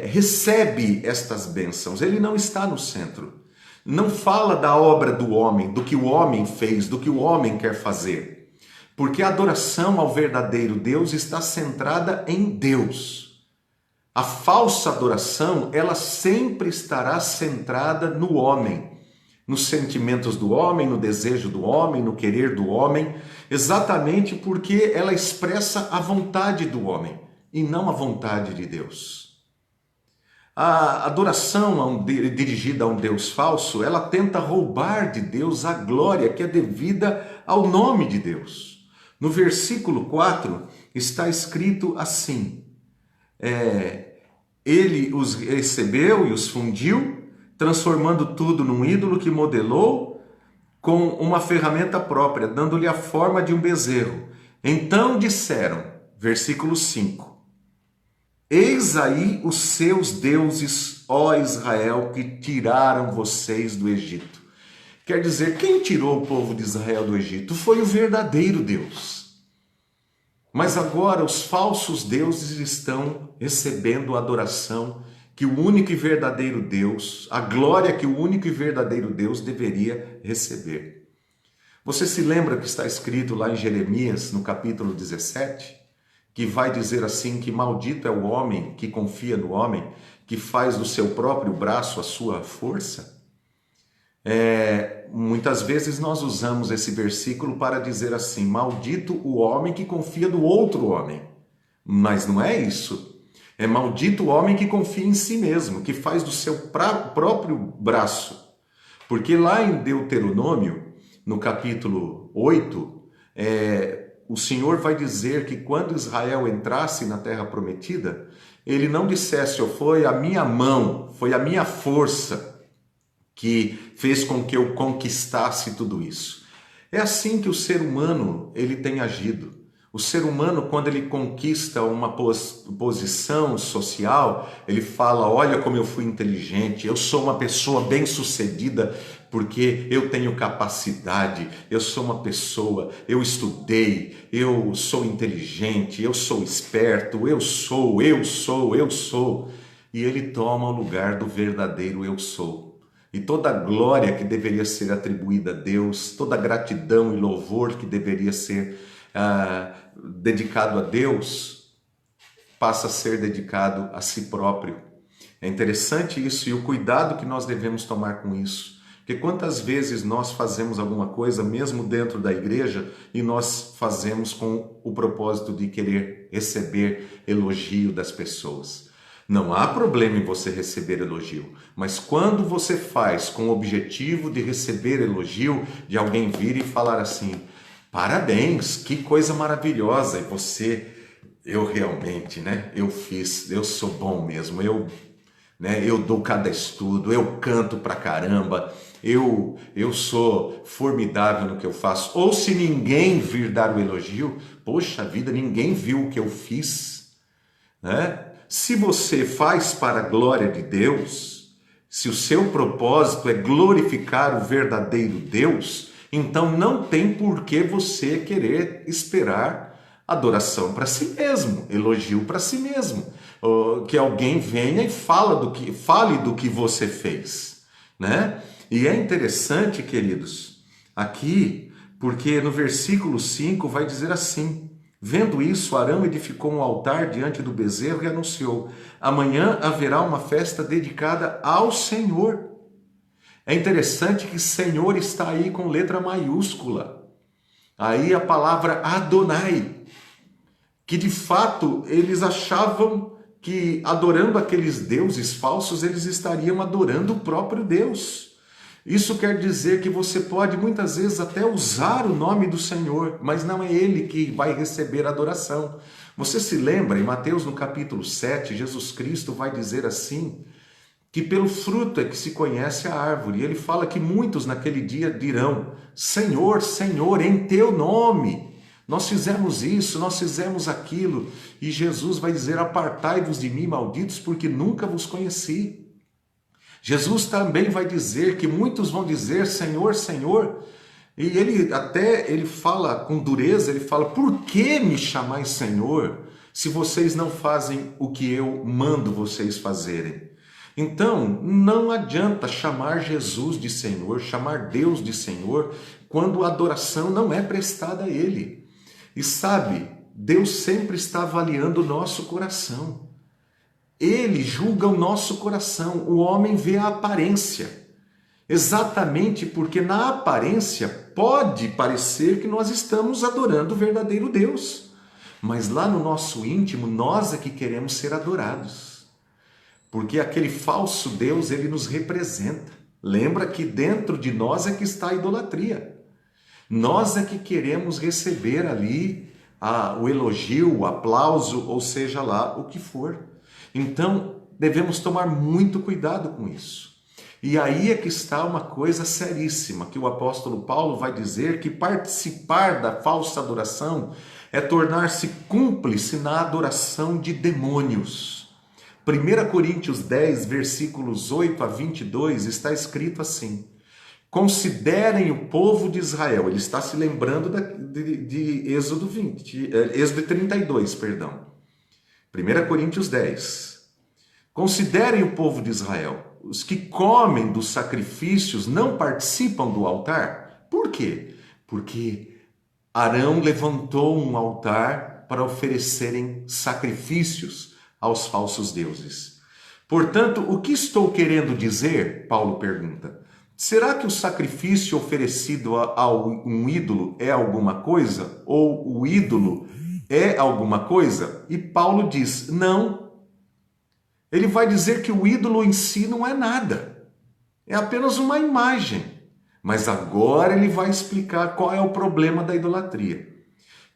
recebe estas bênçãos, ele não está no centro. Não fala da obra do homem, do que o homem fez, do que o homem quer fazer. Porque a adoração ao verdadeiro Deus está centrada em Deus. A falsa adoração, ela sempre estará centrada no homem, nos sentimentos do homem, no desejo do homem, no querer do homem, exatamente porque ela expressa a vontade do homem e não a vontade de Deus. A adoração dirigida a um Deus falso, ela tenta roubar de Deus a glória que é devida ao nome de Deus. No versículo 4 está escrito assim, ele os recebeu e os fundiu, transformando tudo num ídolo que modelou com uma ferramenta própria, dando-lhe a forma de um bezerro. Então disseram, versículo 5, eis aí os seus deuses, ó Israel, que tiraram vocês do Egito. Quer dizer, quem tirou o povo de Israel do Egito foi o verdadeiro Deus. Mas agora os falsos deuses estão recebendo a adoração que o único e verdadeiro Deus, a glória que o único e verdadeiro Deus deveria receber. Você se lembra que está escrito lá em Jeremias, no capítulo 17, que vai dizer assim, que maldito é o homem que confia no homem, que faz do seu próprio braço a sua força? Muitas vezes nós usamos esse versículo para dizer assim, maldito o homem que confia no outro homem. Mas não é isso. É maldito o homem que confia em si mesmo, que faz do seu próprio braço. Porque lá em Deuteronômio, no capítulo 8, o Senhor vai dizer que quando Israel entrasse na terra prometida, ele não dissesse, foi a minha mão, foi a minha força que fez com que eu conquistasse tudo isso. É assim que o ser humano ele tem agido. O ser humano, quando ele conquista uma posição social, ele fala, olha como eu fui inteligente, eu sou uma pessoa bem-sucedida porque eu tenho capacidade, eu sou uma pessoa, eu estudei, eu sou inteligente, eu sou esperto, eu sou. E ele toma o lugar do verdadeiro eu sou. E toda a glória que deveria ser atribuída a Deus, toda a gratidão e louvor que deveria ser dedicado a Deus, passa a ser dedicado a si próprio. É interessante isso e o cuidado que nós devemos tomar com isso. Porque quantas vezes nós fazemos alguma coisa, mesmo dentro da igreja, e nós fazemos com o propósito de querer receber elogio das pessoas. Não há problema em você receber elogio, mas quando você faz com o objetivo de receber elogio, de alguém vir e falar assim, parabéns, que coisa maravilhosa, e você, eu realmente, eu fiz, eu sou bom mesmo, eu dou cada estudo, eu canto pra caramba, eu sou formidável no que eu faço. Ou se ninguém vir dar o elogio, poxa vida, ninguém viu o que eu fiz, Se você faz para a glória de Deus, se o seu propósito é glorificar o verdadeiro Deus, então não tem por que você querer esperar adoração para si mesmo, elogio para si mesmo, que alguém venha e fale do que você fez, E é interessante, queridos, aqui, porque no versículo 5 vai dizer assim, vendo isso, Arão edificou um altar diante do bezerro e anunciou, amanhã haverá uma festa dedicada ao Senhor. É interessante que Senhor está aí com letra maiúscula. Aí a palavra Adonai, que de fato eles achavam que adorando aqueles deuses falsos, eles estariam adorando o próprio Deus. Isso quer dizer que você pode muitas vezes até usar o nome do Senhor, mas não é Ele que vai receber a adoração. Você se lembra, em Mateus no capítulo 7, Jesus Cristo vai dizer assim, que pelo fruto é que se conhece a árvore. E Ele fala que muitos naquele dia dirão, Senhor, Senhor, em Teu nome, nós fizemos isso, nós fizemos aquilo. E Jesus vai dizer, apartai-vos de mim, malditos, porque nunca vos conheci. Jesus também vai dizer que muitos vão dizer Senhor, Senhor, e ele fala com dureza, ele fala, por que me chamais Senhor, se vocês não fazem o que eu mando vocês fazerem? Então, não adianta chamar Jesus de Senhor, chamar Deus de Senhor, quando a adoração não é prestada a Ele. E sabe, Deus sempre está avaliando o nosso coração. Ele julga o nosso coração, o homem vê a aparência. Exatamente porque na aparência pode parecer que nós estamos adorando o verdadeiro Deus. Mas lá no nosso íntimo, nós é que queremos ser adorados. Porque aquele falso Deus, ele nos representa. Lembra que dentro de nós é que está a idolatria. Nós é que queremos receber ali o elogio, o aplauso, ou seja lá o que for. Então, devemos tomar muito cuidado com isso. E aí é que está uma coisa seríssima, que o apóstolo Paulo vai dizer que participar da falsa adoração é tornar-se cúmplice na adoração de demônios. 1 Coríntios 10, versículos 8 a 22, está escrito assim: considerem o povo de Israel. Ele está se lembrando de Êxodo 32, perdão. 1 Coríntios 10. Considerem o povo de Israel. Os que comem dos sacrifícios não participam do altar. Por quê? Porque Arão levantou um altar para oferecerem sacrifícios aos falsos deuses. Portanto, o que estou querendo dizer? Paulo pergunta. Será que o sacrifício oferecido a um ídolo é alguma coisa? Ou o ídolo é alguma coisa? E Paulo diz, não. Ele vai dizer que o ídolo em si não é nada. É apenas uma imagem. Mas agora ele vai explicar qual é o problema da idolatria.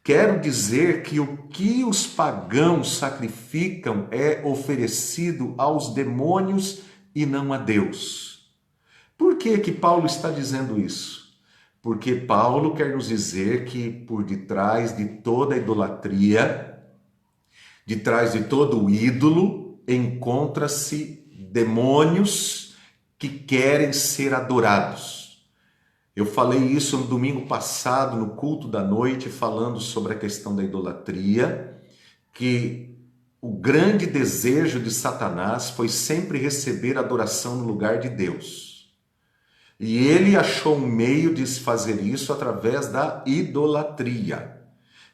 Quero dizer que o que os pagãos sacrificam é oferecido aos demônios e não a Deus. Por que que Paulo está dizendo isso? Porque Paulo quer nos dizer que por detrás de toda idolatria, de trás de todo ídolo, encontra-se demônios que querem ser adorados. Eu falei isso no domingo passado, no culto da noite, falando sobre a questão da idolatria, que o grande desejo de Satanás foi sempre receber adoração no lugar de Deus. E ele achou um meio de se fazer isso através da idolatria.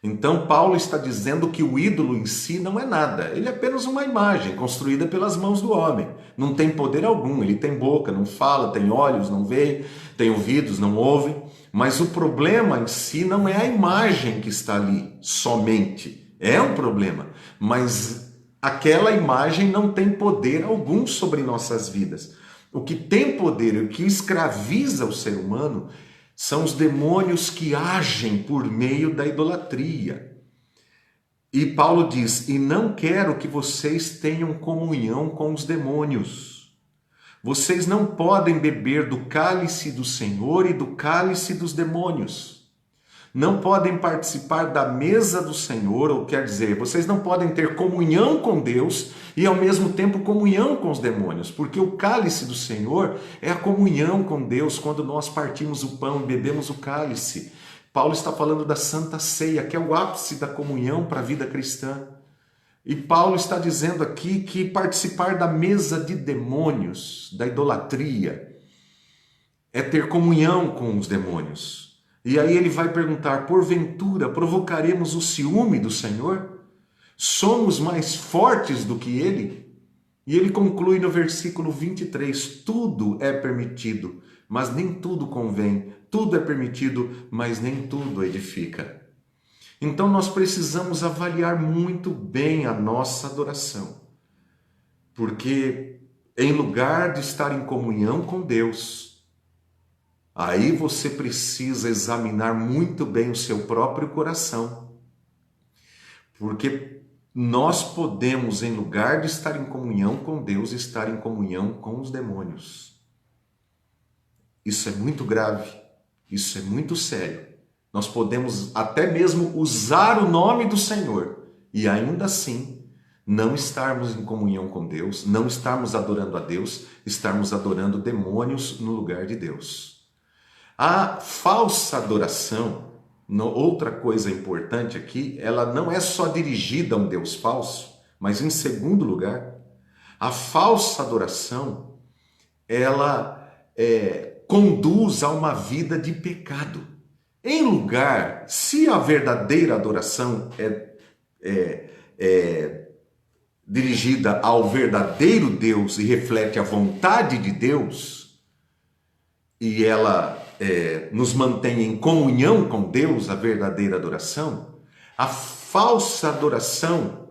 Então Paulo está dizendo que o ídolo em si não é nada. Ele é apenas uma imagem construída pelas mãos do homem. Não tem poder algum. Ele tem boca, não fala, tem olhos, não vê, tem ouvidos, não ouve. Mas o problema em si não é a imagem que está ali somente. É um problema. Mas aquela imagem não tem poder algum sobre nossas vidas. O que tem poder e o que escraviza o ser humano são os demônios que agem por meio da idolatria. E Paulo diz, e não quero que vocês tenham comunhão com os demônios. Vocês não podem beber do cálice do Senhor e do cálice dos demônios. Não podem participar da mesa do Senhor, ou quer dizer, vocês não podem ter comunhão com Deus e ao mesmo tempo comunhão com os demônios, porque o cálice do Senhor é a comunhão com Deus quando nós partimos o pão e bebemos o cálice. Paulo está falando da Santa Ceia, que é o ápice da comunhão para a vida cristã. E Paulo está dizendo aqui que participar da mesa de demônios, da idolatria, é ter comunhão com os demônios. E aí ele vai perguntar, porventura provocaremos o ciúme do Senhor? Somos mais fortes do que ele? E ele conclui no versículo 23, tudo é permitido, mas nem tudo convém. Tudo é permitido, mas nem tudo edifica. Então nós precisamos avaliar muito bem a nossa adoração. Porque em lugar de estar em comunhão com Deus, aí você precisa examinar muito bem o seu próprio coração. Porque nós podemos, em lugar de estar em comunhão com Deus, estar em comunhão com os demônios. Isso é muito grave, isso é muito sério. Nós podemos até mesmo usar o nome do Senhor e ainda assim não estarmos em comunhão com Deus, não estarmos adorando a Deus, estarmos adorando demônios no lugar de Deus. A falsa adoração, outra coisa importante aqui, ela não é só dirigida a um Deus falso, mas em segundo lugar, a falsa adoração, ela conduz a uma vida de pecado. Em lugar, se a verdadeira adoração é dirigida ao verdadeiro Deus e reflete a vontade de Deus, e ela nos mantém em comunhão com Deus, a verdadeira adoração, a falsa adoração,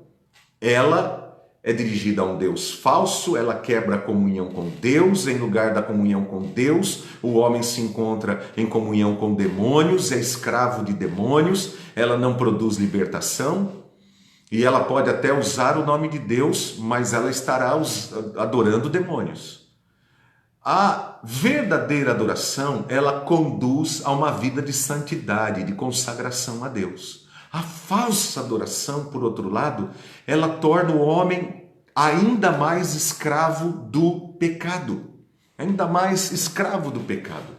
ela é dirigida a um Deus falso, ela quebra a comunhão com Deus, em lugar da comunhão com Deus, o homem se encontra em comunhão com demônios, é escravo de demônios, ela não produz libertação, e ela pode até usar o nome de Deus, mas ela estará adorando demônios. A verdadeira adoração, ela conduz a uma vida de santidade, de consagração a Deus. A falsa adoração, por outro lado, ela torna o homem ainda mais escravo do pecado. Ainda mais escravo do pecado.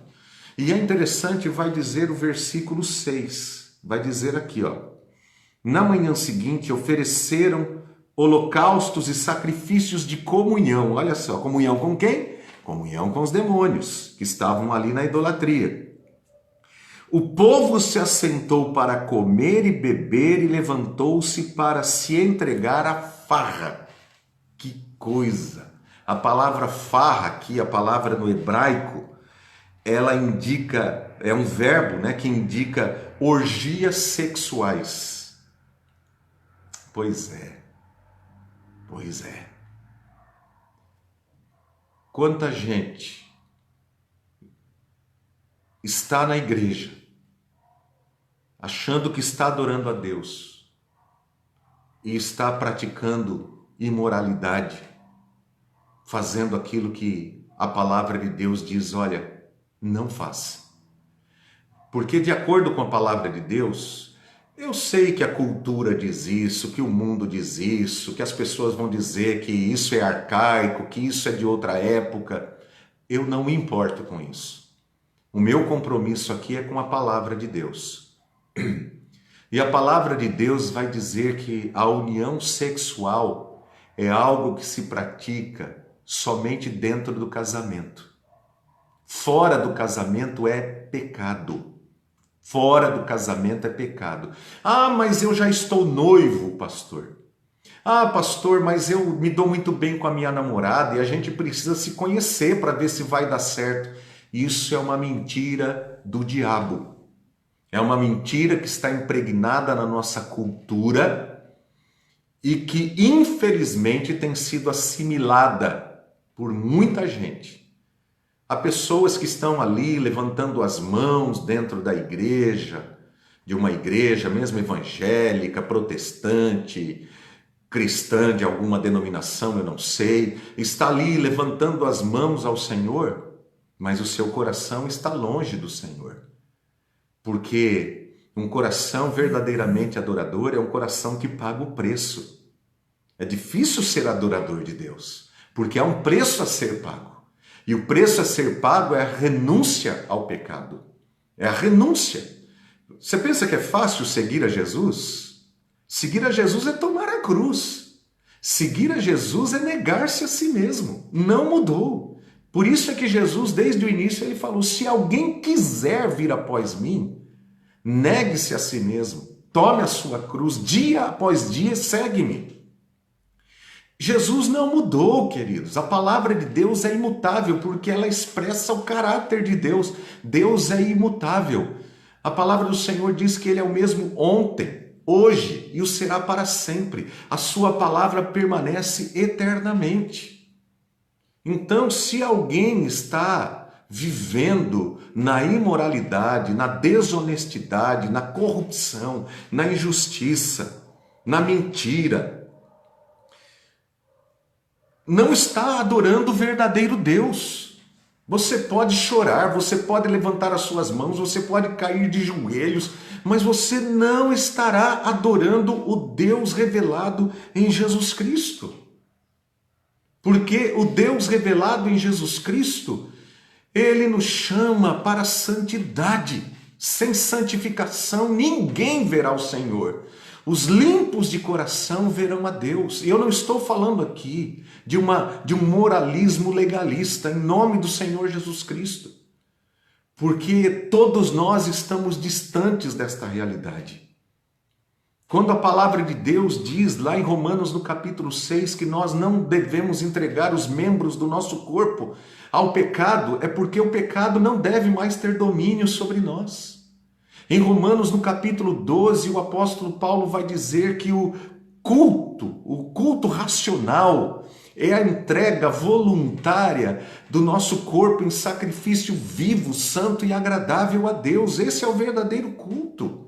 E é interessante, vai dizer o versículo 6. Vai dizer aqui, ó. Na manhã seguinte ofereceram holocaustos e sacrifícios de comunhão. Olha só, comunhão com quem? Comunhão com os demônios que estavam ali na idolatria. O povo se assentou para comer e beber e levantou-se para se entregar à farra. Que coisa! A palavra farra aqui, a palavra no hebraico, ela indica, é um verbo, né, que indica orgias sexuais. Pois é. Quanta gente está na igreja, achando que está adorando a Deus e está praticando imoralidade, fazendo aquilo que a palavra de Deus diz, olha, não faça. Porque de acordo com a palavra de Deus, eu sei que a cultura diz isso, que o mundo diz isso, que as pessoas vão dizer que isso é arcaico, que isso é de outra época. Eu não me importo com isso. O meu compromisso aqui é com a palavra de Deus. E a palavra de Deus vai dizer que a união sexual é algo que se pratica somente dentro do casamento. Fora do casamento é pecado. Fora do casamento é pecado. Ah, mas eu já estou noivo, pastor. Ah, pastor, mas eu me dou muito bem com a minha namorada e a gente precisa se conhecer para ver se vai dar certo. Isso é uma mentira do diabo. É uma mentira que está impregnada na nossa cultura e que, infelizmente, tem sido assimilada por muita gente. Há pessoas que estão ali levantando as mãos dentro da igreja, de uma igreja mesmo evangélica, protestante, cristã de alguma denominação, eu não sei, está ali levantando as mãos ao Senhor, mas o seu coração está longe do Senhor. Porque um coração verdadeiramente adorador é um coração que paga o preço. É difícil ser adorador de Deus, porque há um preço a ser pago. E o preço a ser pago é a renúncia ao pecado. É a renúncia. Você pensa que é fácil seguir a Jesus? Seguir a Jesus é tomar a cruz. Seguir a Jesus é negar-se a si mesmo. Não mudou. Por isso é que Jesus, desde o início, ele falou, se alguém quiser vir após mim, negue-se a si mesmo, tome a sua cruz, dia após dia, segue-me. Jesus não mudou, queridos. A palavra de Deus é imutável, porque ela expressa o caráter de Deus. Deus é imutável. A palavra do Senhor diz que Ele é o mesmo ontem, hoje e o será para sempre. A sua palavra permanece eternamente. Então, se alguém está vivendo na imoralidade, na desonestidade, na corrupção, na injustiça, na mentira, não está adorando o verdadeiro Deus. Você pode chorar, você pode levantar as suas mãos, você pode cair de joelhos, mas você não estará adorando o Deus revelado em Jesus Cristo. Porque o Deus revelado em Jesus Cristo, Ele nos chama para a santidade. Sem santificação ninguém verá o Senhor. Os limpos de coração verão a Deus. E eu não estou falando aqui de um moralismo legalista, em nome do Senhor Jesus Cristo. Porque todos nós estamos distantes desta realidade. Quando a palavra de Deus diz lá em Romanos no capítulo 6 que nós não devemos entregar os membros do nosso corpo ao pecado, é porque o pecado não deve mais ter domínio sobre nós. Em Romanos no capítulo 12, o apóstolo Paulo vai dizer que o culto racional é a entrega voluntária do nosso corpo em sacrifício vivo, santo e agradável a Deus. Esse é o verdadeiro culto.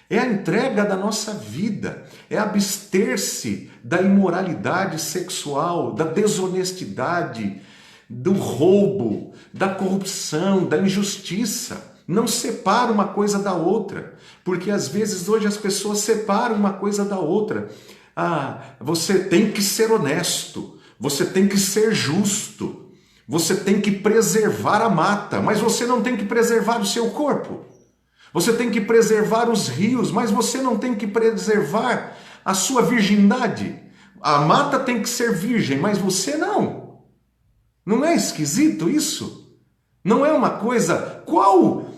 É a entrega da nossa vida, é abster-se da imoralidade sexual, da desonestidade, do roubo, da corrupção, da injustiça. Não separa uma coisa da outra, porque às vezes hoje as pessoas separam uma coisa da outra. Ah, você tem que ser honesto, você tem que ser justo, você tem que preservar a mata, mas você não tem que preservar o seu corpo. Você tem que preservar os rios, mas você não tem que preservar a sua virgindade. A mata tem que ser virgem, mas você não. Não é esquisito isso? Não é uma coisa... Qual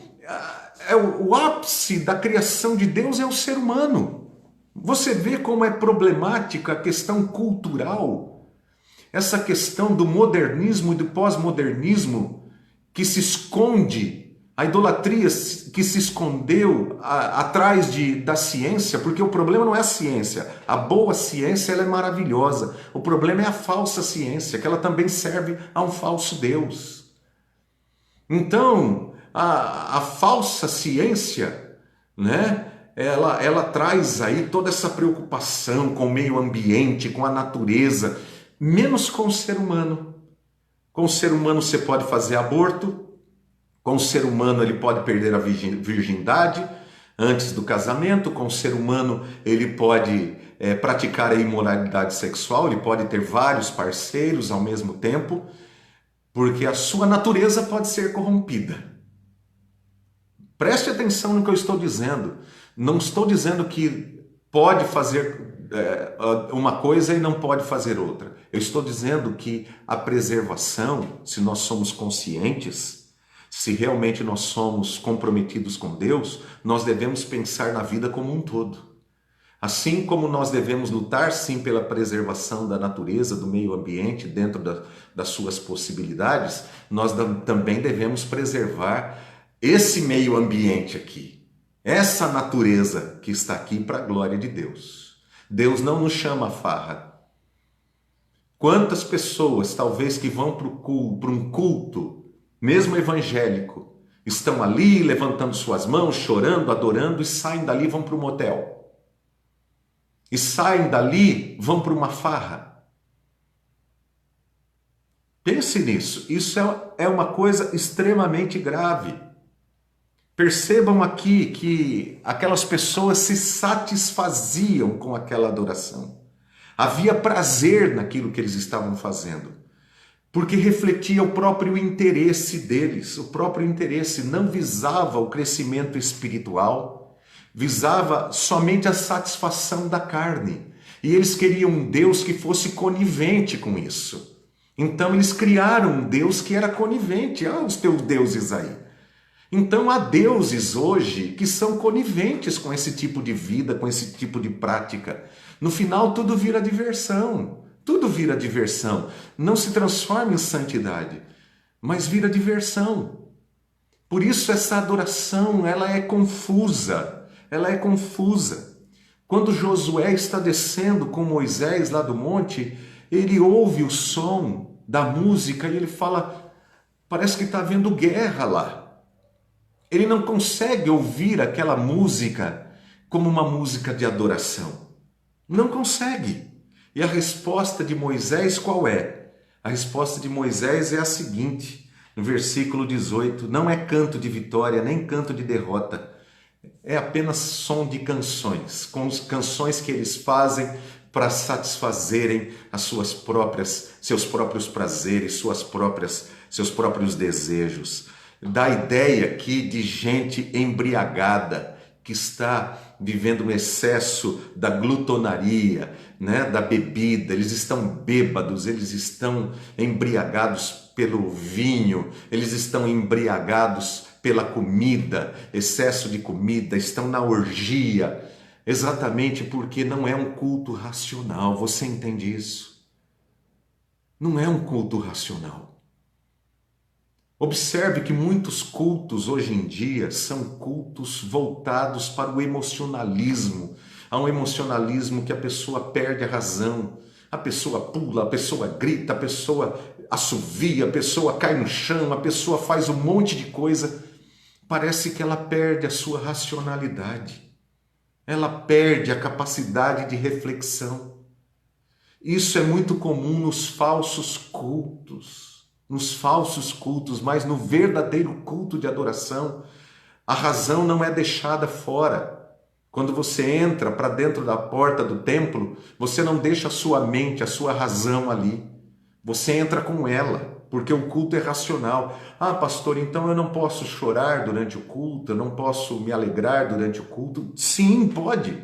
é o ápice da criação de Deus? É o ser humano. Você vê como é problemática a questão cultural, essa questão do modernismo e do pós-modernismo que se esconde, a idolatria que se escondeu atrás da ciência, porque o problema não é a ciência. A boa ciência ela é maravilhosa. O problema é a falsa ciência, que ela também serve a um falso Deus. Então, a falsa ciência, né, ela traz aí toda essa preocupação com o meio ambiente, com a natureza, menos com o ser humano. Com o ser humano você pode fazer aborto, com o ser humano ele pode perder a virgindade antes do casamento, com o ser humano ele pode praticar a imoralidade sexual, ele pode ter vários parceiros ao mesmo tempo, porque a sua natureza pode ser corrompida. Preste atenção no que eu estou dizendo. Não estou dizendo que pode fazer uma coisa e não pode fazer outra. Eu estou dizendo que a preservação, se nós somos conscientes, se realmente nós somos comprometidos com Deus, nós devemos pensar na vida como um todo. Assim como nós devemos lutar sim pela preservação da natureza, do meio ambiente, dentro das suas possibilidades, nós também devemos preservar esse meio ambiente aqui, essa natureza que está aqui para a glória de Deus. Deus não nos chama a farra. Quantas pessoas, talvez, que vão para um culto, mesmo evangélico, estão ali levantando suas mãos, chorando, adorando e saem dali e vão para um motel. E saem dali, vão para uma farra. Pense nisso, isso é uma coisa extremamente grave. Percebam aqui que aquelas pessoas se satisfaziam com aquela adoração. Havia prazer naquilo que eles estavam fazendo, porque refletia o próprio interesse deles, o próprio interesse, não visava o crescimento espiritual, visava somente a satisfação da carne. E eles queriam um Deus que fosse conivente com isso. Então eles criaram um Deus que era conivente. Ah, os teus deuses aí. Então há deuses hoje que são coniventes com esse tipo de vida, com esse tipo de prática. No final tudo vira diversão. Tudo vira diversão. Não se transforma em santidade, mas vira diversão. Por isso essa adoração, ela é confusa. Ela é confusa. Quando Josué está descendo com Moisés lá do monte, ele ouve o som da música e ele fala, parece que está havendo guerra lá. Ele não consegue ouvir aquela música como uma música de adoração. Não consegue. E a resposta de Moisés qual é? A resposta de Moisés é a seguinte, no versículo 18, não é canto de vitória, nem canto de derrota, é apenas som de canções, com as canções que eles fazem para satisfazerem seus próprios prazeres, seus próprios desejos. Dá a ideia aqui de gente embriagada, que está vivendo um excesso da glutonaria, né, da bebida. Eles estão bêbados, eles estão embriagados pelo vinho, eles estão embriagados pela comida, excesso de comida, estão na orgia, exatamente porque não é um culto racional. Você entende isso? Não é um culto racional. Observe que muitos cultos hoje em dia são cultos voltados para o emocionalismo. Há um emocionalismo que a pessoa perde a razão. A pessoa pula, a pessoa grita, a pessoa assovia, a pessoa cai no chão, a pessoa faz um monte de coisa. Parece que ela perde a sua racionalidade. Ela perde a capacidade de reflexão. Isso é muito comum nos falsos cultos. Nos falsos cultos, mas no verdadeiro culto de adoração, A razão não é deixada fora. Quando você entra para dentro da porta do templo, você não deixa a sua mente, a sua razão ali. Você entra com ela, porque o culto é racional. Ah, pastor, então eu não posso chorar durante o culto, eu não posso me alegrar durante o culto? Sim, pode.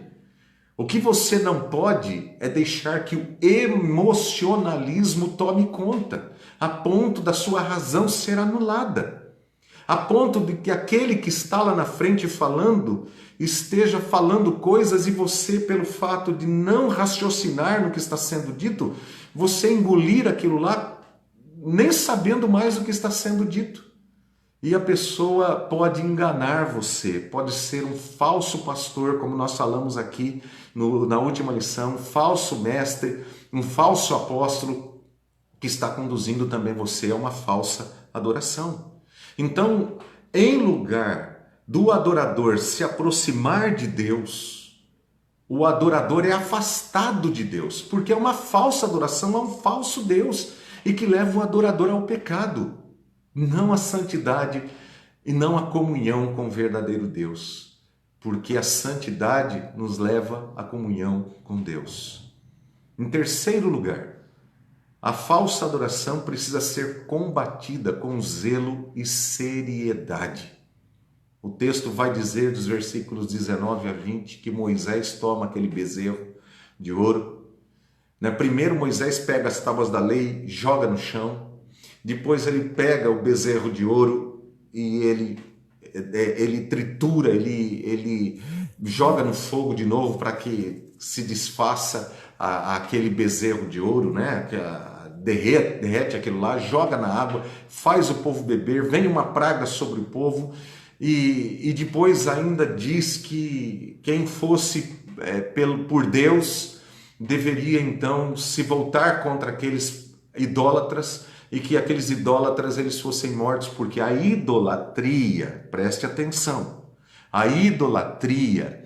O que você não pode é deixar que o emocionalismo tome conta, a ponto da sua razão ser anulada. A ponto de que aquele que está lá na frente falando, esteja falando coisas e você, pelo fato de não raciocinar no que está sendo dito, você engolir aquilo lá, nem sabendo mais o que está sendo dito. E a pessoa pode enganar você, pode ser um falso pastor, como nós falamos aqui na última lição, um falso mestre, um falso apóstolo, que está conduzindo também você a uma falsa adoração. Então, em lugar do adorador se aproximar de Deus, o adorador é afastado de Deus, porque é uma falsa adoração a um falso Deus e que leva o adorador ao pecado, não à santidade e não à comunhão com o verdadeiro Deus, porque a santidade nos leva à comunhão com Deus. Em terceiro lugar, a falsa adoração precisa ser combatida com zelo e seriedade. O texto vai dizer, dos versículos 19 a 20, que Moisés toma aquele bezerro de ouro. Primeiro Moisés pega as tábuas da lei, joga no chão. Depois ele pega o bezerro de ouro e ele tritura, ele joga no fogo de novo para que se desfaça aquele bezerro de ouro, né? Derrete aquilo lá, joga na água, faz o povo beber, vem uma praga sobre o povo e depois ainda diz que quem fosse por Deus deveria então se voltar contra aqueles idólatras e que aqueles idólatras eles fossem mortos, porque a idolatria, preste atenção, a idolatria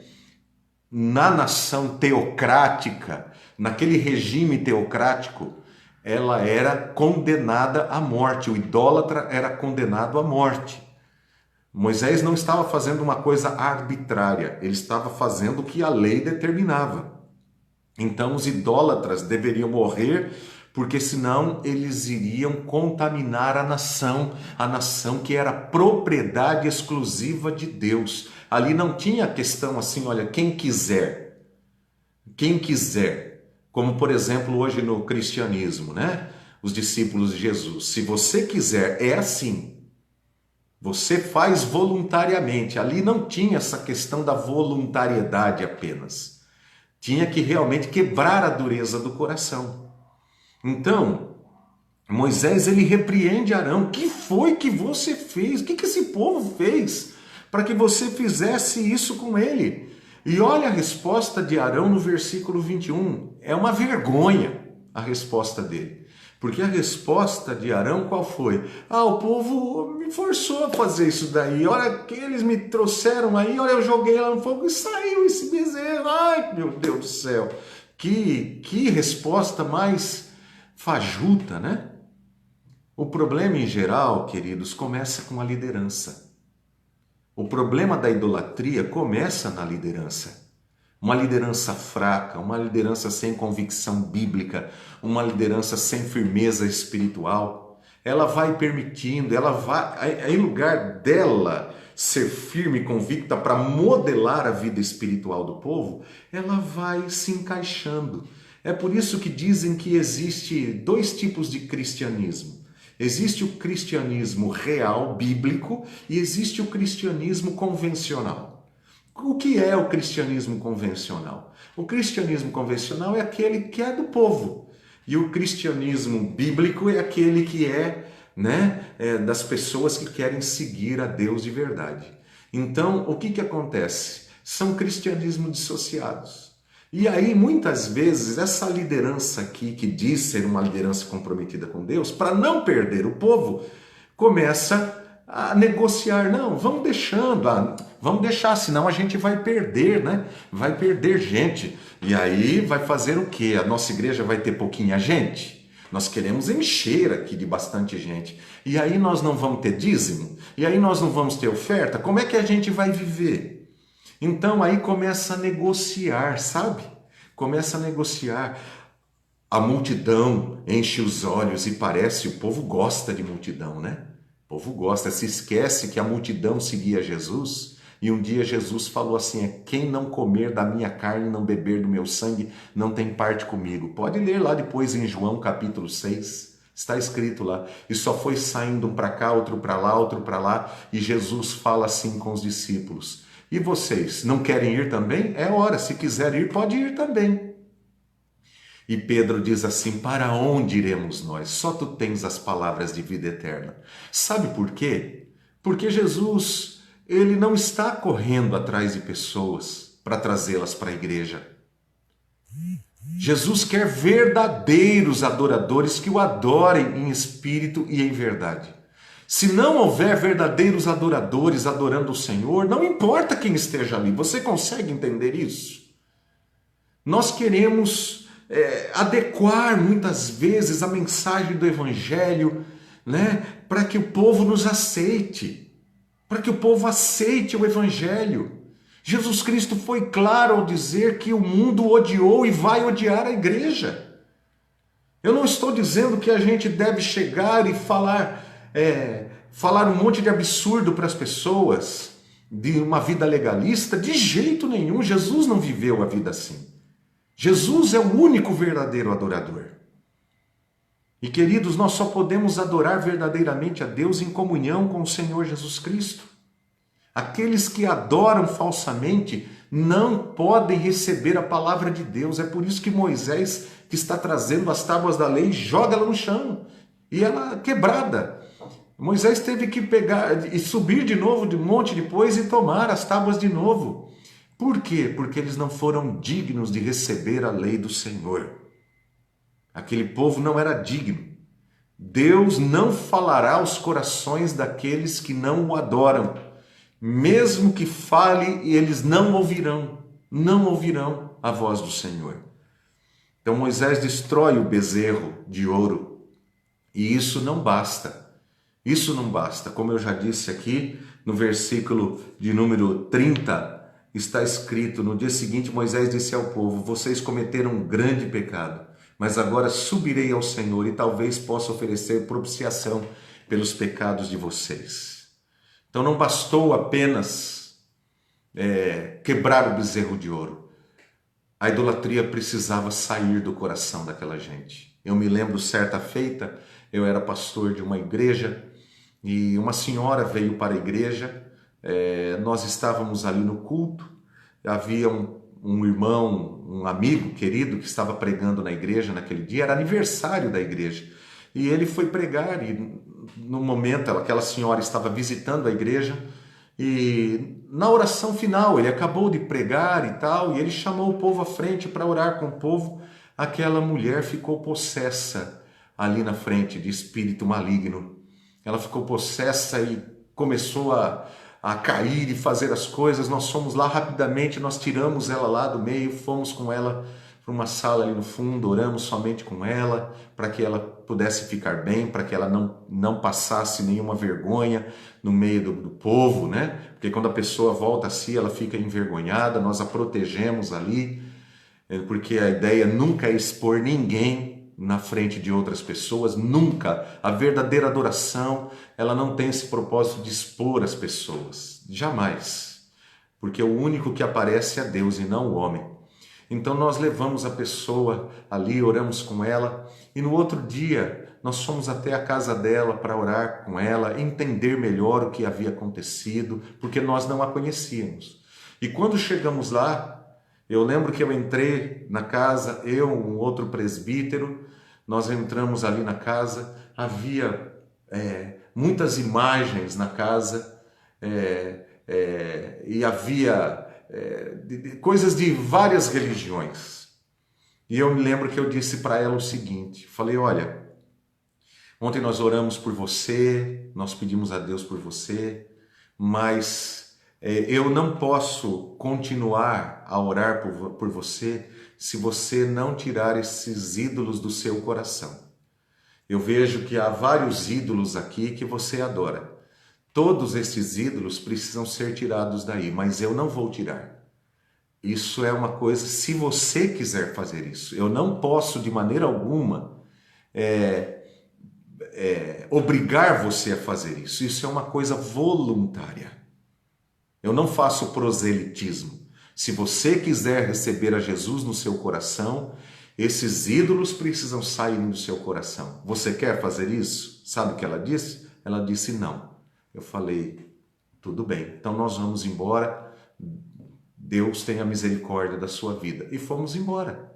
na nação teocrática, naquele regime teocrático, ela era condenada à morte, o idólatra era condenado à morte. Moisés não estava fazendo uma coisa arbitrária, ele estava fazendo o que a lei determinava. Então os idólatras deveriam morrer, porque senão eles iriam contaminar a nação que era propriedade exclusiva de Deus. Ali não tinha questão assim, olha, quem quiser, como por exemplo hoje no cristianismo, né? Os discípulos de Jesus, se você quiser, é assim. Você faz voluntariamente. Ali não tinha essa questão da voluntariedade apenas. Tinha que realmente quebrar a dureza do coração. Então, Moisés ele repreende Arão. O que foi que você fez? O que esse povo fez para que você fizesse isso com ele? E olha a resposta de Arão no versículo 21. É uma vergonha a resposta dele. Porque a resposta de Arão qual foi? O povo me forçou a fazer isso daí. Olha que eles me trouxeram aí, olha eu joguei lá no fogo e saiu esse bezerro. Ai, meu Deus do céu. Que resposta mais fajuta, né? O problema em geral, queridos, começa com a liderança. O problema da idolatria começa na liderança. Uma liderança fraca, uma liderança sem convicção bíblica, uma liderança sem firmeza espiritual. Ela vai permitindo, em lugar dela ser firme e convicta para modelar a vida espiritual do povo, ela vai se encaixando. É por isso que dizem que existe dois tipos de cristianismo. Existe o cristianismo real, bíblico, e existe o cristianismo convencional. O que é o cristianismo convencional? O cristianismo convencional é aquele que é do povo. E o cristianismo bíblico é aquele que das pessoas que querem seguir a Deus de verdade. Então, o que acontece? São cristianismos dissociados. E aí, muitas vezes, essa liderança aqui, que diz ser uma liderança comprometida com Deus, para não perder o povo, começa a negociar. Não, vamos deixar, senão a gente vai perder, né? Vai perder gente. E aí vai fazer o quê? A nossa igreja vai ter pouquinha gente? Nós queremos encher aqui de bastante gente. E aí nós não vamos ter dízimo? E aí nós não vamos ter oferta? Como é que a gente vai viver? Então aí começa a negociar, sabe? Começa a negociar. A multidão enche os olhos e parece, o povo gosta de multidão, né? O povo gosta, se esquece que a multidão seguia Jesus. E um dia Jesus falou assim, quem não comer da minha carne e não beber do meu sangue, não tem parte comigo. Pode ler lá depois em João capítulo 6, está escrito lá. E só foi saindo um para cá, outro para lá, outro para lá, e Jesus fala assim com os discípulos. E vocês, não querem ir também? É hora, se quiser ir, pode ir também. E Pedro diz assim, para onde iremos nós? Só tu tens as palavras de vida eterna. Sabe por quê? Porque Jesus, ele não está correndo atrás de pessoas para trazê-las para a igreja. Jesus quer verdadeiros adoradores que o adorem em espírito e em verdade. Se não houver verdadeiros adoradores adorando o Senhor, não importa quem esteja ali. Você consegue entender isso? Nós queremos adequar muitas vezes a mensagem do Evangelho, né, para que o povo nos aceite, para que o povo aceite o Evangelho. Jesus Cristo foi claro ao dizer que o mundo odiou e vai odiar a igreja. Eu não estou dizendo que a gente deve chegar e falar um monte de absurdo para as pessoas, de uma vida legalista, de jeito nenhum. Jesus não viveu a vida assim. Jesus é o único verdadeiro adorador. E queridos, nós só podemos adorar verdadeiramente a Deus em comunhão com o Senhor Jesus Cristo. Aqueles que adoram falsamente não podem receber a palavra de Deus. É por isso que Moisés, que está trazendo as tábuas da lei, joga ela no chão. E ela quebrada. Moisés teve que pegar e subir de novo de monte depois e tomar as tábuas de novo. Por quê? Porque eles não foram dignos de receber a lei do Senhor. Aquele povo não era digno. Deus não falará aos corações daqueles que não o adoram. Mesmo que fale, eles não ouvirão a voz do Senhor. Então Moisés destrói o bezerro de ouro. E isso não basta. Isso não basta. Como eu já disse aqui, no versículo de número 30, está escrito, no dia seguinte Moisés disse ao povo, vocês cometeram um grande pecado, mas agora subirei ao Senhor e talvez possa oferecer propiciação pelos pecados de vocês. Então não bastou apenas quebrar o bezerro de ouro. A idolatria precisava sair do coração daquela gente. Eu me lembro, certa feita, eu era pastor de uma igreja e uma senhora veio para a igreja. Nós estávamos ali no culto, havia um irmão, um amigo querido que estava pregando na igreja naquele dia, era aniversário da igreja, e ele foi pregar, e no momento aquela senhora estava visitando a igreja, e na oração final ele acabou de pregar e tal, e ele chamou o povo à frente para orar com o povo. Aquela mulher ficou possessa ali na frente de espírito maligno, ela ficou possessa e começou a cair e fazer as coisas. Nós fomos lá rapidamente, nós tiramos ela lá do meio, fomos com ela para uma sala ali no fundo, oramos somente com ela, para que ela pudesse ficar bem, para que ela não passasse nenhuma vergonha no meio do povo, né? Porque quando a pessoa volta a si, ela fica envergonhada, nós a protegemos ali, porque a ideia nunca é expor ninguém na frente de outras pessoas, nunca. A verdadeira adoração, ela não tem esse propósito de expor as pessoas, jamais, porque o único que aparece é Deus e não o homem. Então nós levamos a pessoa ali, oramos com ela, e no outro dia nós fomos até a casa dela para orar com ela, entender melhor o que havia acontecido, porque nós não a conhecíamos. E quando chegamos lá, eu lembro que eu entrei na casa, um outro presbítero, nós entramos ali na casa, havia muitas imagens na casa, e havia coisas de várias religiões. E eu me lembro que eu disse para ela o seguinte, falei, olha, ontem nós oramos por você, nós pedimos a Deus por você, mas eu não posso continuar a orar por você se você não tirar esses ídolos do seu coração. Eu vejo que há vários ídolos aqui que você adora. Todos esses ídolos precisam ser tirados daí, mas eu não vou tirar. Isso é uma coisa, se você quiser fazer isso. Eu não posso de maneira alguma obrigar você a fazer isso. Isso é uma coisa voluntária. Eu não faço proselitismo. Se você quiser receber a Jesus no seu coração, esses ídolos precisam sair do seu coração. Você quer fazer isso? Sabe o que ela disse? Ela disse não. Eu falei, tudo bem, então nós vamos embora. Deus tenha misericórdia da sua vida. E fomos embora.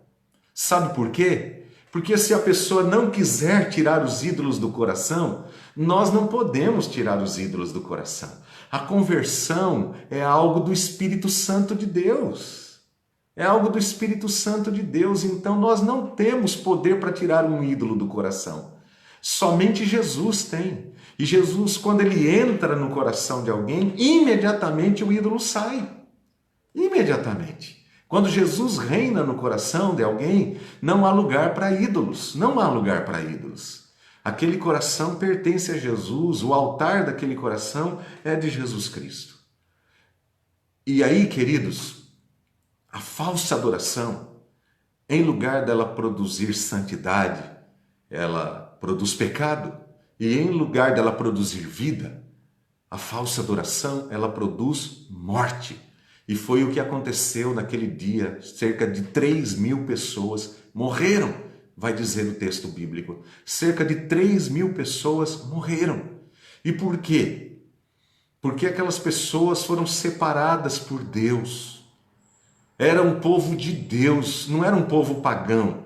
Sabe por quê? Porque se a pessoa não quiser tirar os ídolos do coração, nós não podemos tirar os ídolos do coração. A conversão é algo do Espírito Santo de Deus. É algo do Espírito Santo de Deus. Então nós não temos poder para tirar um ídolo do coração. Somente Jesus tem. E Jesus, quando ele entra no coração de alguém, imediatamente o ídolo sai. Imediatamente. Quando Jesus reina no coração de alguém, não há lugar para ídolos. Não há lugar para ídolos. Aquele coração pertence a Jesus, o altar daquele coração é de Jesus Cristo. E aí, queridos, a falsa adoração, em lugar dela produzir santidade, ela produz pecado. E em lugar dela produzir vida, a falsa adoração, ela produz morte. E foi o que aconteceu naquele dia. Cerca de 3.000 pessoas morreram, vai dizer o texto bíblico. Cerca de 3.000 pessoas morreram. E por quê? Porque aquelas pessoas foram separadas por Deus. Era um povo de Deus, não era um povo pagão.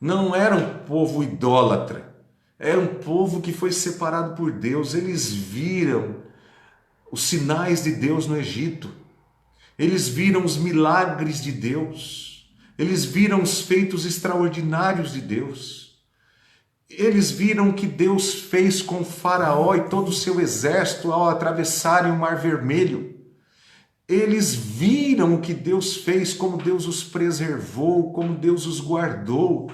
Não era um povo idólatra. Era um povo que foi separado por Deus. Eles viram os sinais de Deus no Egito. Eles viram os milagres de Deus. Eles viram os feitos extraordinários de Deus. Eles viram o que Deus fez com Faraó e todo o seu exército ao atravessarem o Mar Vermelho. Eles viram o que Deus fez, como Deus os preservou, como Deus os guardou.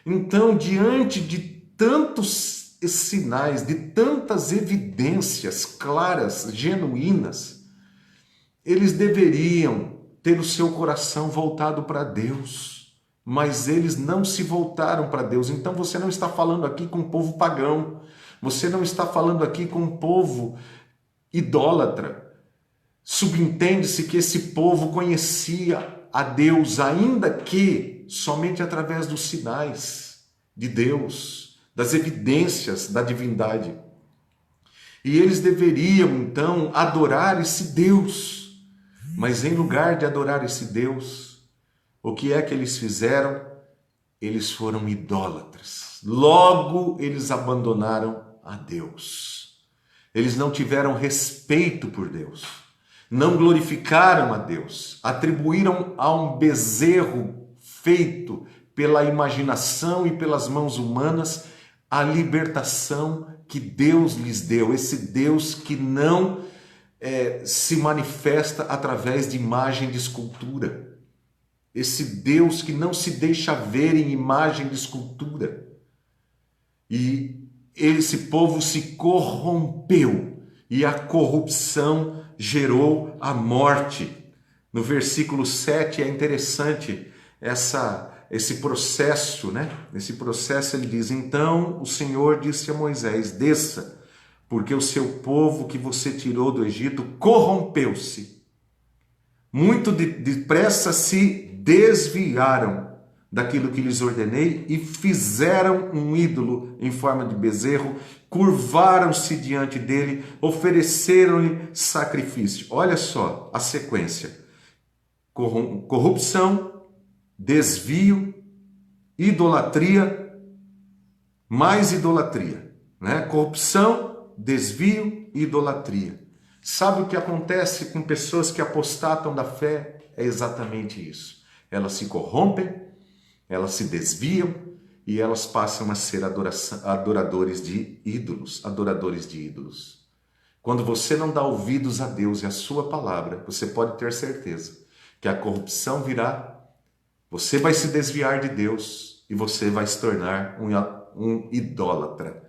Então, diante de tantos sinais, de tantas evidências claras, genuínas, eles deveriam ter o seu coração voltado para Deus, mas eles não se voltaram para Deus. Então você não está falando aqui com um povo pagão, você não está falando aqui com um povo idólatra. Subentende-se que esse povo conhecia a Deus, ainda que somente através dos sinais de Deus, das evidências da divindade. E eles deveriam, então, adorar esse Deus. Mas em lugar de adorar esse Deus, o que é que eles fizeram? Eles foram idólatras. Logo, eles abandonaram a Deus. Eles não tiveram respeito por Deus. Não glorificaram a Deus. Atribuíram a um bezerro feito pela imaginação e pelas mãos humanas a libertação que Deus lhes deu. Esse Deus que não se manifesta através de imagem de escultura. Esse Deus que não se deixa ver em imagem de escultura. E esse povo se corrompeu e a corrupção gerou a morte. No versículo 7 é interessante esse processo, né? Esse processo ele diz, então o Senhor disse a Moisés, desça, porque o seu povo que você tirou do Egito corrompeu-se. Muito depressa se desviaram daquilo que lhes ordenei e fizeram um ídolo em forma de bezerro, curvaram-se diante dele, ofereceram-lhe sacrifício. Olha só a sequência. Corrupção, desvio, idolatria, mais idolatria, né? Corrupção, desvio e idolatria. Sabe o que acontece com pessoas que apostatam da fé? É exatamente isso. Elas se corrompem, elas se desviam e elas passam a ser adoradores de ídolos, adoradores de ídolos. Quando você não dá ouvidos a Deus e a sua palavra, você pode ter certeza que a corrupção virá, você vai se desviar de Deus e você vai se tornar um idólatra.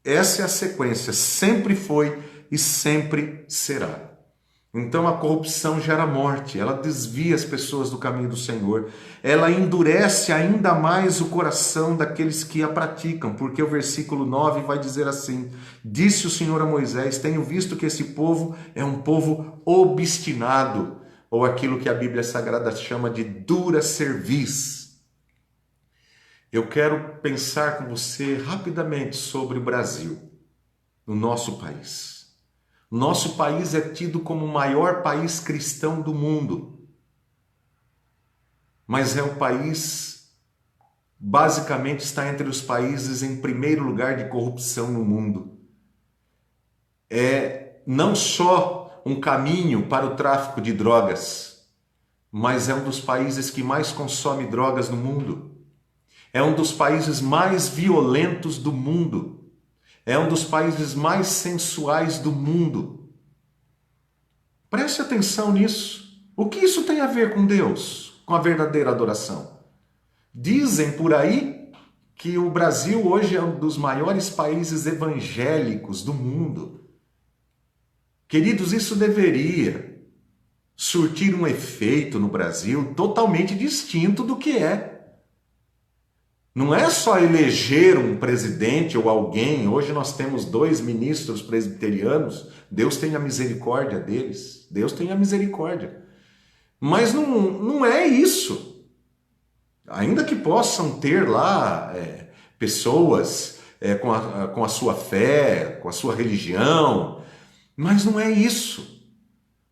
Essa é a sequência, sempre foi e sempre será. Então a corrupção gera morte, ela desvia as pessoas do caminho do Senhor, ela endurece ainda mais o coração daqueles que a praticam, porque o versículo 9 vai dizer assim: disse o Senhor a Moisés, tenho visto que esse povo é um povo obstinado, ou aquilo que a Bíblia Sagrada chama de dura cerviz. Eu quero pensar com você rapidamente sobre o Brasil, o nosso país. Nosso país é tido como o maior país cristão do mundo, mas é o país, basicamente está entre os países em primeiro lugar de corrupção no mundo. É não só um caminho para o tráfico de drogas, mas é um dos países que mais consome drogas no mundo. É um dos países mais violentos do mundo. É um dos países mais sensuais do mundo. Preste atenção nisso. O que isso tem a ver com Deus, com a verdadeira adoração? Dizem por aí que o Brasil hoje é um dos maiores países evangélicos do mundo. Queridos, isso deveria surtir um efeito no Brasil totalmente distinto do que é. Não é só eleger um presidente ou alguém. Hoje nós temos 2 ministros presbiterianos. Deus tenha misericórdia deles. Deus tenha misericórdia. Mas não é isso. Ainda que possam ter lá pessoas com a sua fé, com a sua religião, mas não é isso.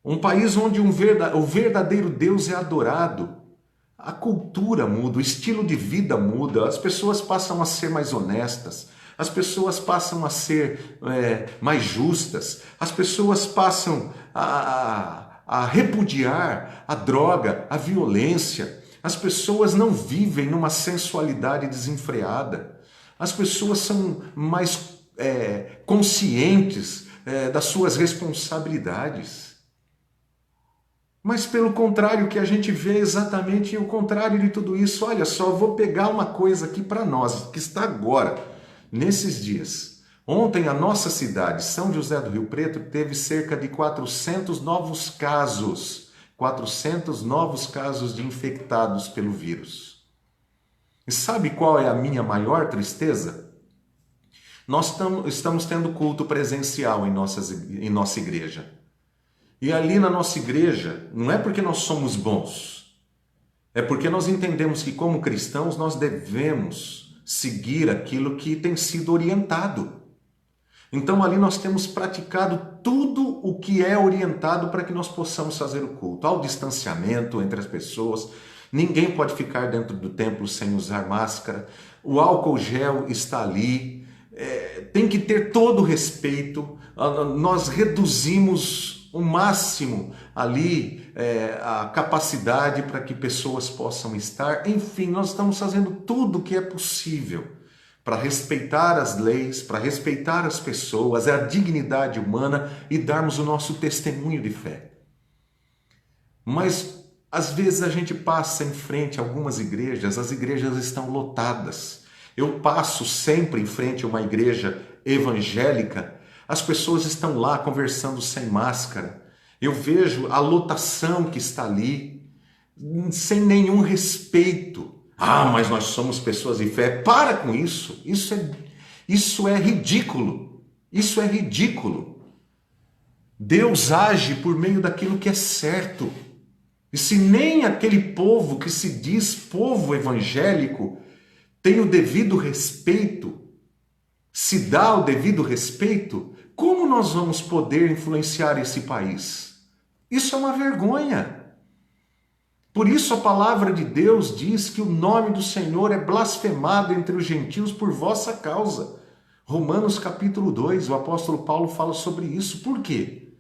Um país onde o verdadeiro Deus é adorado, a cultura muda, o estilo de vida muda, as pessoas passam a ser mais honestas, as pessoas passam a ser mais justas, as pessoas passam a repudiar a droga, a violência, as pessoas não vivem numa sensualidade desenfreada, as pessoas são mais conscientes das suas responsabilidades. Mas pelo contrário, que a gente vê exatamente o contrário de tudo isso. Olha só, vou pegar uma coisa aqui para nós, que está agora, nesses dias. Ontem a nossa cidade, São José do Rio Preto, teve cerca de 400 novos casos. 400 novos casos de infectados pelo vírus. E sabe qual é a minha maior tristeza? Nós estamos tendo culto presencial em nossa igreja. E ali na nossa igreja, não é porque nós somos bons, é porque nós entendemos que como cristãos nós devemos seguir aquilo que tem sido orientado. Então ali nós temos praticado tudo o que é orientado para que nós possamos fazer o culto. Há o distanciamento entre as pessoas, ninguém pode ficar dentro do templo sem usar máscara, o álcool gel está ali, tem que ter todo o respeito, nós reduzimos o máximo ali a capacidade para que pessoas possam estar. Enfim, nós estamos fazendo tudo o que é possível para respeitar as leis, para respeitar as pessoas, a dignidade humana e darmos o nosso testemunho de fé. Mas às vezes a gente passa em frente a algumas igrejas, as igrejas estão lotadas. Eu passo sempre em frente a uma igreja evangélica, as pessoas estão lá conversando sem máscara. Eu vejo a lotação que está ali, sem nenhum respeito. Ah, mas nós somos pessoas de fé. Para com isso. Isso é ridículo. Isso é ridículo. Deus age por meio daquilo que é certo. E se nem aquele povo que se diz povo evangélico tem o devido respeito, se dá o devido respeito, como nós vamos poder influenciar esse país? Isso é uma vergonha. Por isso a palavra de Deus diz que o nome do Senhor é blasfemado entre os gentios por vossa causa. Romanos capítulo 2, o apóstolo Paulo fala sobre isso. Por quê?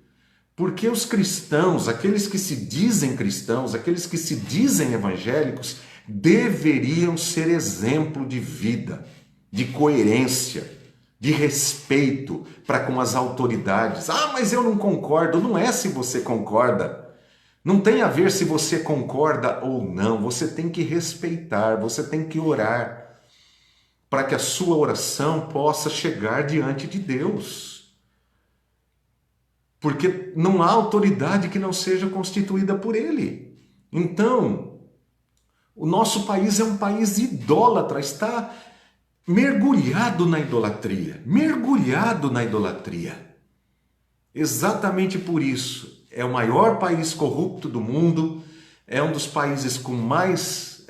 Porque os cristãos, aqueles que se dizem cristãos, aqueles que se dizem evangélicos, deveriam ser exemplo de vida, de coerência, de respeito para com as autoridades. Ah, mas eu não concordo. Não é se você concorda. Não tem a ver se você concorda ou não. Você tem que respeitar, você tem que orar. para que a sua oração possa chegar diante de Deus. Porque não há autoridade que não seja constituída por Ele. Então, o nosso país é um país idólatra, está mergulhado na idolatria, mergulhado na idolatria. Exatamente por isso, é o maior país corrupto do mundo, é um dos países com mais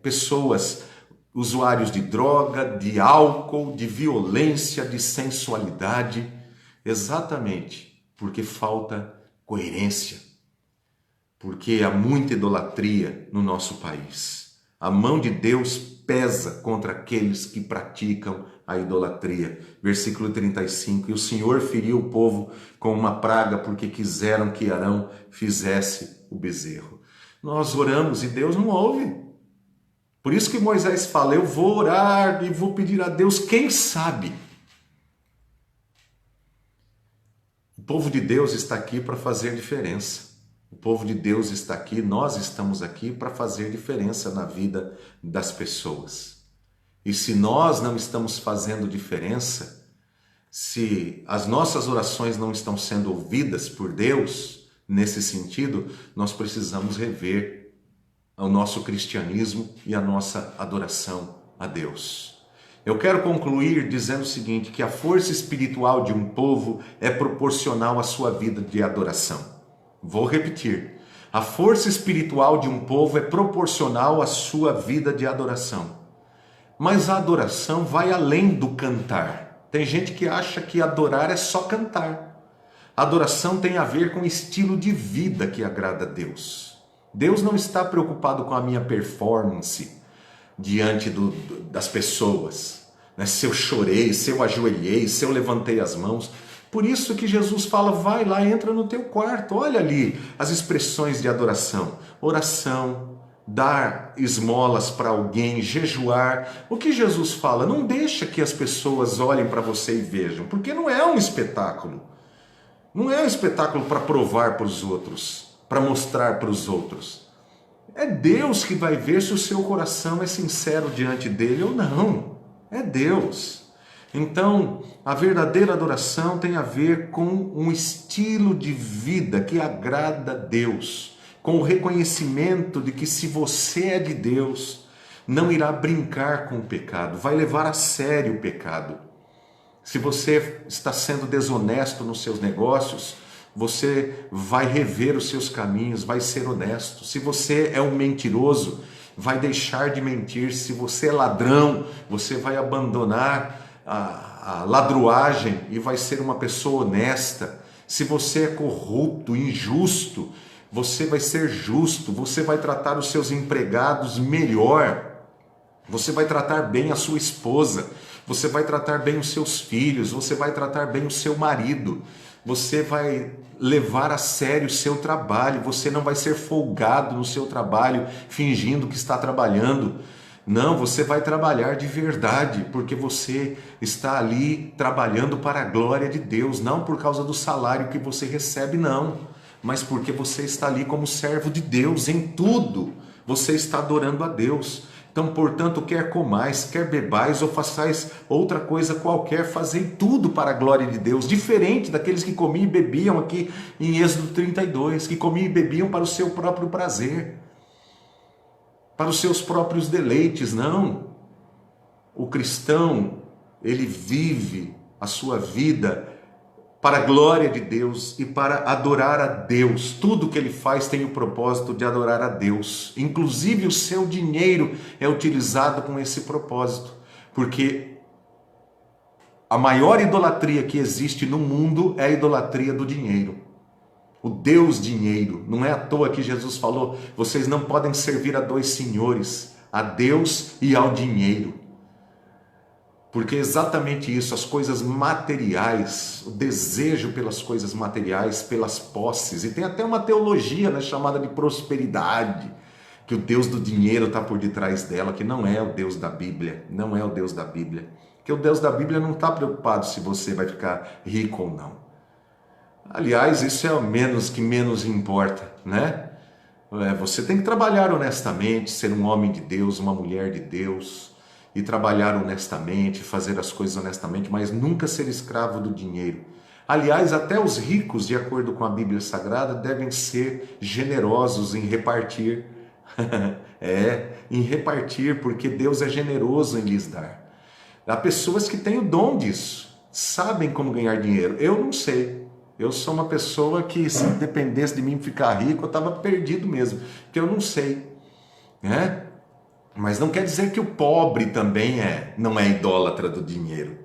pessoas, usuários de droga, de álcool, de violência, de sensualidade, exatamente porque falta coerência, porque há muita idolatria no nosso país. A mão de Deus pesa contra aqueles que praticam a idolatria. Versículo 35, e o Senhor feriu o povo com uma praga, porque quiseram que Arão fizesse o bezerro. Nós oramos e Deus não ouve. Por isso que Moisés fala, eu vou orar e vou pedir a Deus, quem sabe? O povo de Deus está aqui para fazer diferença. O povo de Deus está aqui, nós estamos aqui para fazer diferença na vida das pessoas. E se nós não estamos fazendo diferença, se as nossas orações não estão sendo ouvidas por Deus, nesse sentido, nós precisamos rever o nosso cristianismo e a nossa adoração a Deus. Eu quero concluir dizendo o seguinte, que a força espiritual de um povo é proporcional à sua vida de adoração. Vou repetir. A força espiritual de um povo é proporcional à sua vida de adoração. Mas a adoração vai além do cantar. Tem gente que acha que adorar é só cantar. A adoração tem a ver com o estilo de vida que agrada a Deus. Deus não está preocupado com a minha performance diante das pessoas, né? Se eu chorei, se eu ajoelhei, se eu levantei as mãos. Por isso que Jesus fala, vai lá, entra no teu quarto, olha ali as expressões de adoração. Oração, dar esmolas para alguém, jejuar. O que Jesus fala? Não deixa que as pessoas olhem para você e vejam, porque não é um espetáculo. Não é um espetáculo para provar para os outros, para mostrar para os outros. É Deus que vai ver se o seu coração é sincero diante dele ou não. É Deus. Então, a verdadeira adoração tem a ver com um estilo de vida que agrada a Deus, com o reconhecimento de que se você é de Deus, não irá brincar com o pecado, vai levar a sério o pecado. Se você está sendo desonesto nos seus negócios, você vai rever os seus caminhos, vai ser honesto. Se você é um mentiroso, vai deixar de mentir. Se você é ladrão, você vai abandonar a ladruagem e vai ser uma pessoa honesta. Se você é corrupto, injusto, você vai ser justo, você vai tratar os seus empregados melhor, você vai tratar bem a sua esposa, você vai tratar bem os seus filhos, você vai tratar bem o seu marido, você vai levar a sério o seu trabalho, você não vai ser folgado no seu trabalho, fingindo que está trabalhando. Não, você vai trabalhar de verdade, porque você está ali trabalhando para a glória de Deus, não por causa do salário que você recebe, não, mas porque você está ali como servo de Deus, em tudo você está adorando a Deus. Então, portanto, quer comais, quer bebais ou façais outra coisa qualquer, fazei tudo para a glória de Deus, diferente daqueles que comiam e bebiam aqui em Êxodo 32, que comiam e bebiam para o seu próprio prazer, para os seus próprios deleites. Não. O cristão, ele vive a sua vida para a glória de Deus e para adorar a Deus. Tudo que ele faz tem o propósito de adorar a Deus. Inclusive o seu dinheiro é utilizado com esse propósito, porque a maior idolatria que existe no mundo é a idolatria do dinheiro. O Deus dinheiro. Não é à toa que Jesus falou, vocês não podem servir a dois senhores, a Deus e ao dinheiro. Porque é exatamente isso, as coisas materiais, o desejo pelas coisas materiais, pelas posses, e tem até uma teologia, né, chamada de prosperidade, que o Deus do dinheiro está por detrás dela, que não é o Deus da Bíblia, não é o Deus da Bíblia, que o Deus da Bíblia não está preocupado se você vai ficar rico ou não. Aliás, isso é o menos importa, né? Você tem que trabalhar honestamente, ser um homem de Deus, uma mulher de Deus, e trabalhar honestamente, fazer as coisas honestamente, mas nunca ser escravo do dinheiro. Aliás, até os ricos, de acordo com a Bíblia Sagrada, devem ser generosos em repartir. Em repartir, porque Deus é generoso em lhes dar. Há pessoas que têm o dom disso, sabem como ganhar dinheiro. Eu não sei. Eu sou uma pessoa que, se dependesse de mim ficar rico, eu estava perdido mesmo, porque eu não sei, né? Mas não quer dizer que o pobre também não é idólatra do dinheiro,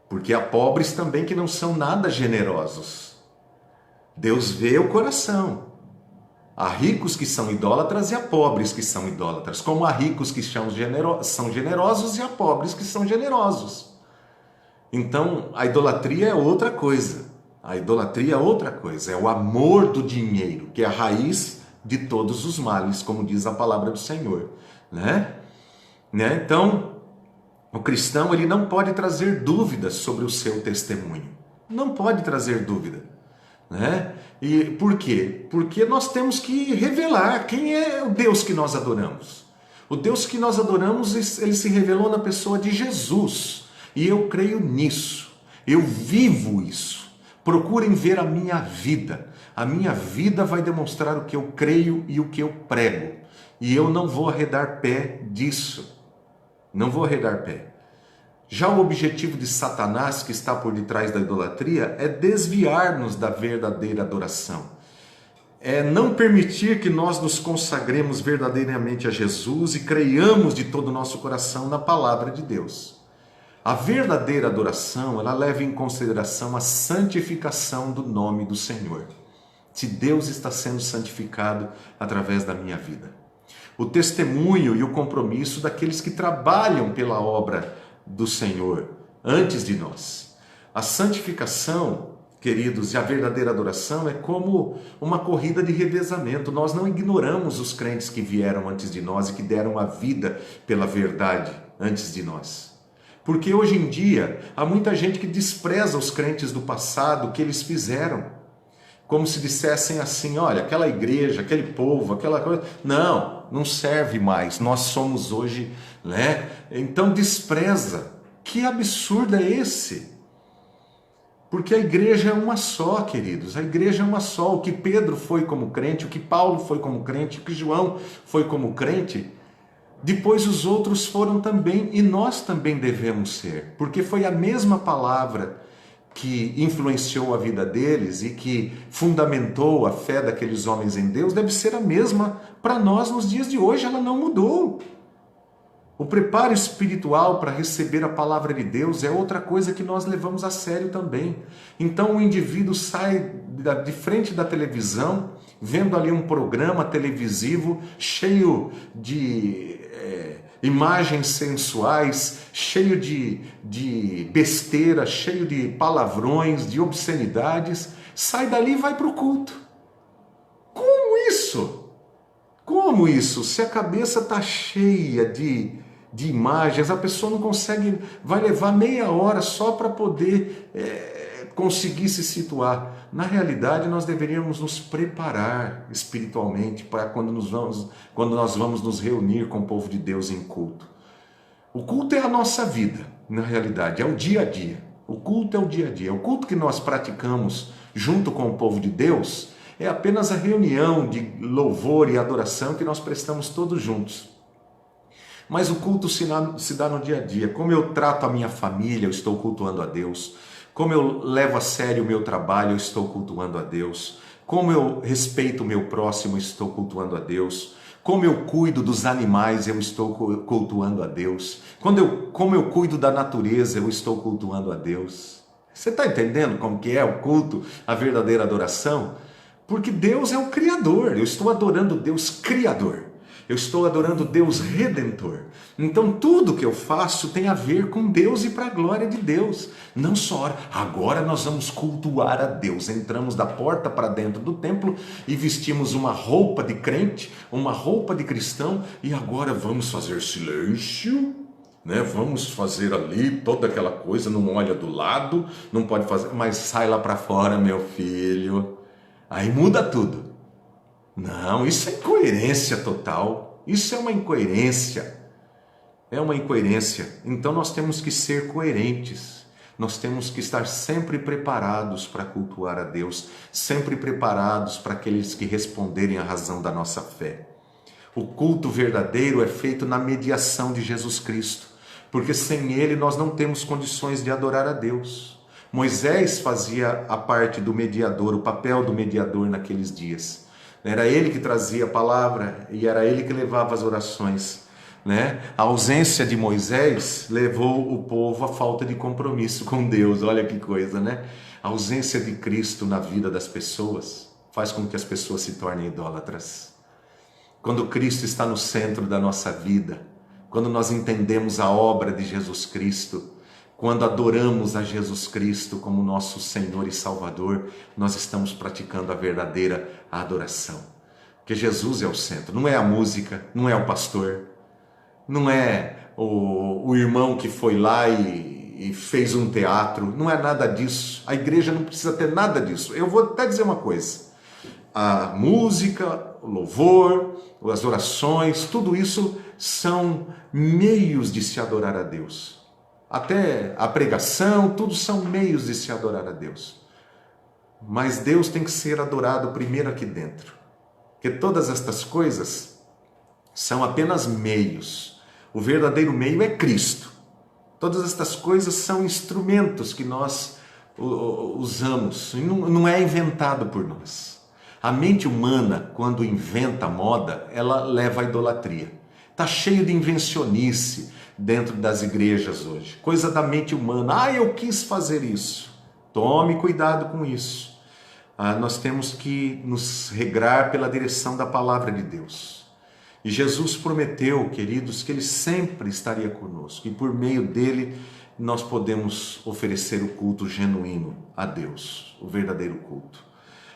porque há pobres também que não são nada generosos. Deus vê o coração. Há ricos que são idólatras e há pobres que são idólatras, como há ricos que são generosos e há pobres que são generosos. Então, a idolatria é outra coisa. A idolatria é outra coisa, é o amor do dinheiro, que é a raiz de todos os males, como diz a palavra do Senhor, né? Então, o cristão, ele não pode trazer dúvidas sobre o seu testemunho. Não pode trazer dúvida, né? E por quê? Porque nós temos que revelar quem é o Deus que nós adoramos. O Deus que nós adoramos, ele se revelou na pessoa de Jesus. E eu creio nisso. Eu vivo isso. Procurem ver a minha vida. A minha vida vai demonstrar o que eu creio e o que eu prego. E eu não vou arredar pé disso. Não vou arredar pé. Já o objetivo de Satanás, que está por detrás da idolatria, é desviar-nos da verdadeira adoração. É não permitir que nós nos consagremos verdadeiramente a Jesus e creiamos de todo o nosso coração na palavra de Deus. A verdadeira adoração, ela leva em consideração a santificação do nome do Senhor. Se Deus está sendo santificado através da minha vida. O testemunho e o compromisso daqueles que trabalham pela obra do Senhor antes de nós. A santificação, queridos, e a verdadeira adoração é como uma corrida de revezamento. Nós não ignoramos os crentes que vieram antes de nós e que deram a vida pela verdade antes de nós. Porque hoje em dia há muita gente que despreza os crentes do passado, o que eles fizeram. Como se dissessem assim, olha, aquela igreja, aquele povo, aquela coisa, não serve mais, nós somos hoje, né? Então despreza. Que absurdo é esse? Porque a igreja é uma só, queridos, a igreja é uma só. O que Pedro foi como crente, o que Paulo foi como crente, o que João foi como crente, depois os outros foram também, e nós também devemos ser, porque foi a mesma palavra que influenciou a vida deles e que fundamentou a fé daqueles homens em Deus, deve ser a mesma para nós nos dias de hoje, ela não mudou. O preparo espiritual para receber a palavra de Deus é outra coisa que nós levamos a sério também. Então o indivíduo sai de frente da televisão, vendo ali um programa televisivo cheio de imagens sensuais, cheio de besteira, cheio de palavrões, de obscenidades, sai dali e vai para o culto. Como isso? Como isso? Se a cabeça está cheia de imagens, a pessoa não consegue, vai levar meia hora só para poder conseguir se situar. Na realidade, nós deveríamos nos preparar espiritualmente para quando nós vamos nos reunir com o povo de Deus em culto. O culto é a nossa vida, na realidade, é o dia a dia. O culto é o dia a dia. O culto que nós praticamos junto com o povo de Deus é apenas a reunião de louvor e adoração que nós prestamos todos juntos. Mas o culto se dá no dia a dia. Como eu trato a minha família, eu estou cultuando a Deus. Como eu levo a sério o meu trabalho, eu estou cultuando a Deus. Como eu respeito o meu próximo, eu estou cultuando a Deus. Como eu cuido dos animais, eu estou cultuando a Deus. Como eu cuido da natureza, eu estou cultuando a Deus. Você está entendendo como que é o culto, a verdadeira adoração? Porque Deus é o Criador, eu estou adorando Deus Criador. Eu estou adorando Deus Redentor. Então tudo que eu faço tem a ver com Deus e para a glória de Deus. Não só, agora nós vamos cultuar a Deus. Entramos da porta para dentro do templo e vestimos uma roupa de crente, uma roupa de cristão e agora vamos fazer silêncio, né? Vamos fazer ali toda aquela coisa, não olha do lado, não pode fazer, mas sai lá para fora, meu filho. Aí muda tudo. Não, isso é incoerência total. Isso é uma incoerência. É uma incoerência. Então nós temos que ser coerentes. Nós temos que estar sempre preparados para cultuar a Deus, sempre preparados para aqueles que responderem à razão da nossa fé. O culto verdadeiro é feito na mediação de Jesus Cristo, porque sem Ele nós não temos condições de adorar a Deus. Moisés fazia a parte do mediador, o papel do mediador naqueles dias. Era ele que trazia a palavra e era ele que levava as orações. A ausência de Moisés levou o povo à falta de compromisso com Deus. Olha que coisa, né? A ausência de Cristo na vida das pessoas faz com que as pessoas se tornem idólatras. Quando Cristo está no centro da nossa vida, quando nós entendemos a obra de Jesus Cristo, quando adoramos a Jesus Cristo como nosso Senhor e Salvador, nós estamos praticando a verdadeira adoração. Porque Jesus é o centro, não é a música, não é o pastor, não é o irmão que foi lá e fez um teatro, não é nada disso. A igreja não precisa ter nada disso. Eu vou até dizer uma coisa, a música, o louvor, as orações, tudo isso são meios de se adorar a Deus. Até a pregação, tudo são meios de se adorar a Deus. Mas Deus tem que ser adorado primeiro aqui dentro. Porque todas estas coisas são apenas meios. O verdadeiro meio é Cristo. Todas estas coisas são instrumentos que nós usamos. Não é inventado por nós. A mente humana, quando inventa moda, ela leva à idolatria. Está cheio de invencionice dentro das igrejas hoje. Coisa da mente humana. Eu quis fazer isso. Tome cuidado com isso. Nós temos que nos regrar pela direção da palavra de Deus. E Jesus prometeu, queridos, que Ele sempre estaria conosco. E por meio dele, nós podemos oferecer o culto genuíno a Deus. O verdadeiro culto.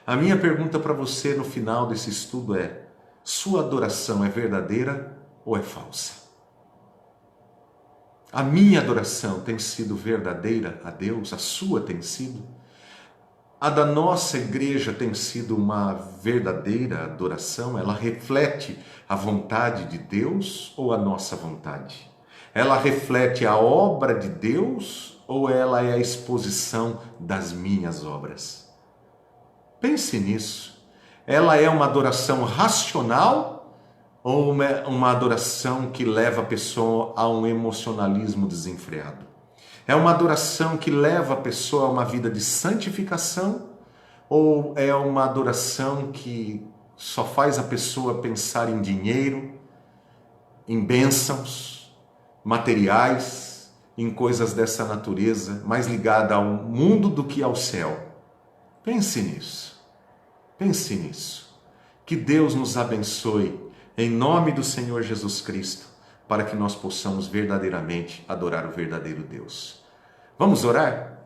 A minha pergunta para você no final desse estudo é: sua adoração é verdadeira ou é falsa? A minha adoração tem sido verdadeira a Deus? A sua tem sido? A da nossa igreja tem sido uma verdadeira adoração? Ela reflete a vontade de Deus ou a nossa vontade? Ela reflete a obra de Deus ou ela é a exposição das minhas obras? Pense nisso. Ela é uma adoração racional ou uma adoração que leva a pessoa a um emocionalismo desenfreado? É uma adoração que leva a pessoa a uma vida de santificação ou é uma adoração que só faz a pessoa pensar em dinheiro, em bênçãos materiais, em coisas dessa natureza, mais ligada ao mundo do que ao céu? Pense nisso. Pense nisso. Que Deus nos abençoe em nome do Senhor Jesus Cristo, para que nós possamos verdadeiramente adorar o verdadeiro Deus. Vamos orar?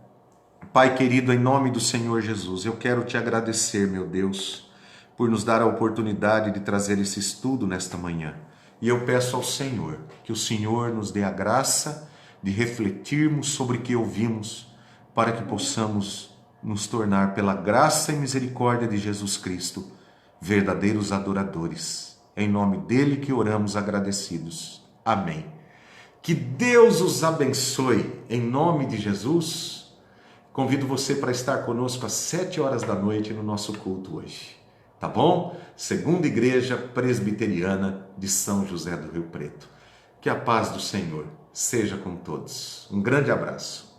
Pai querido, em nome do Senhor Jesus, eu quero te agradecer, meu Deus, por nos dar a oportunidade de trazer esse estudo nesta manhã. E eu peço ao Senhor que o Senhor nos dê a graça de refletirmos sobre o que ouvimos, para que possamos nos tornar, pela graça e misericórdia de Jesus Cristo, verdadeiros adoradores. Em nome dele que oramos agradecidos. Amém. Que Deus os abençoe em nome de Jesus. Convido você para estar conosco às 7h da noite no nosso culto hoje. Tá bom? Segunda Igreja Presbiteriana de São José do Rio Preto. Que a paz do Senhor seja com todos. Um grande abraço.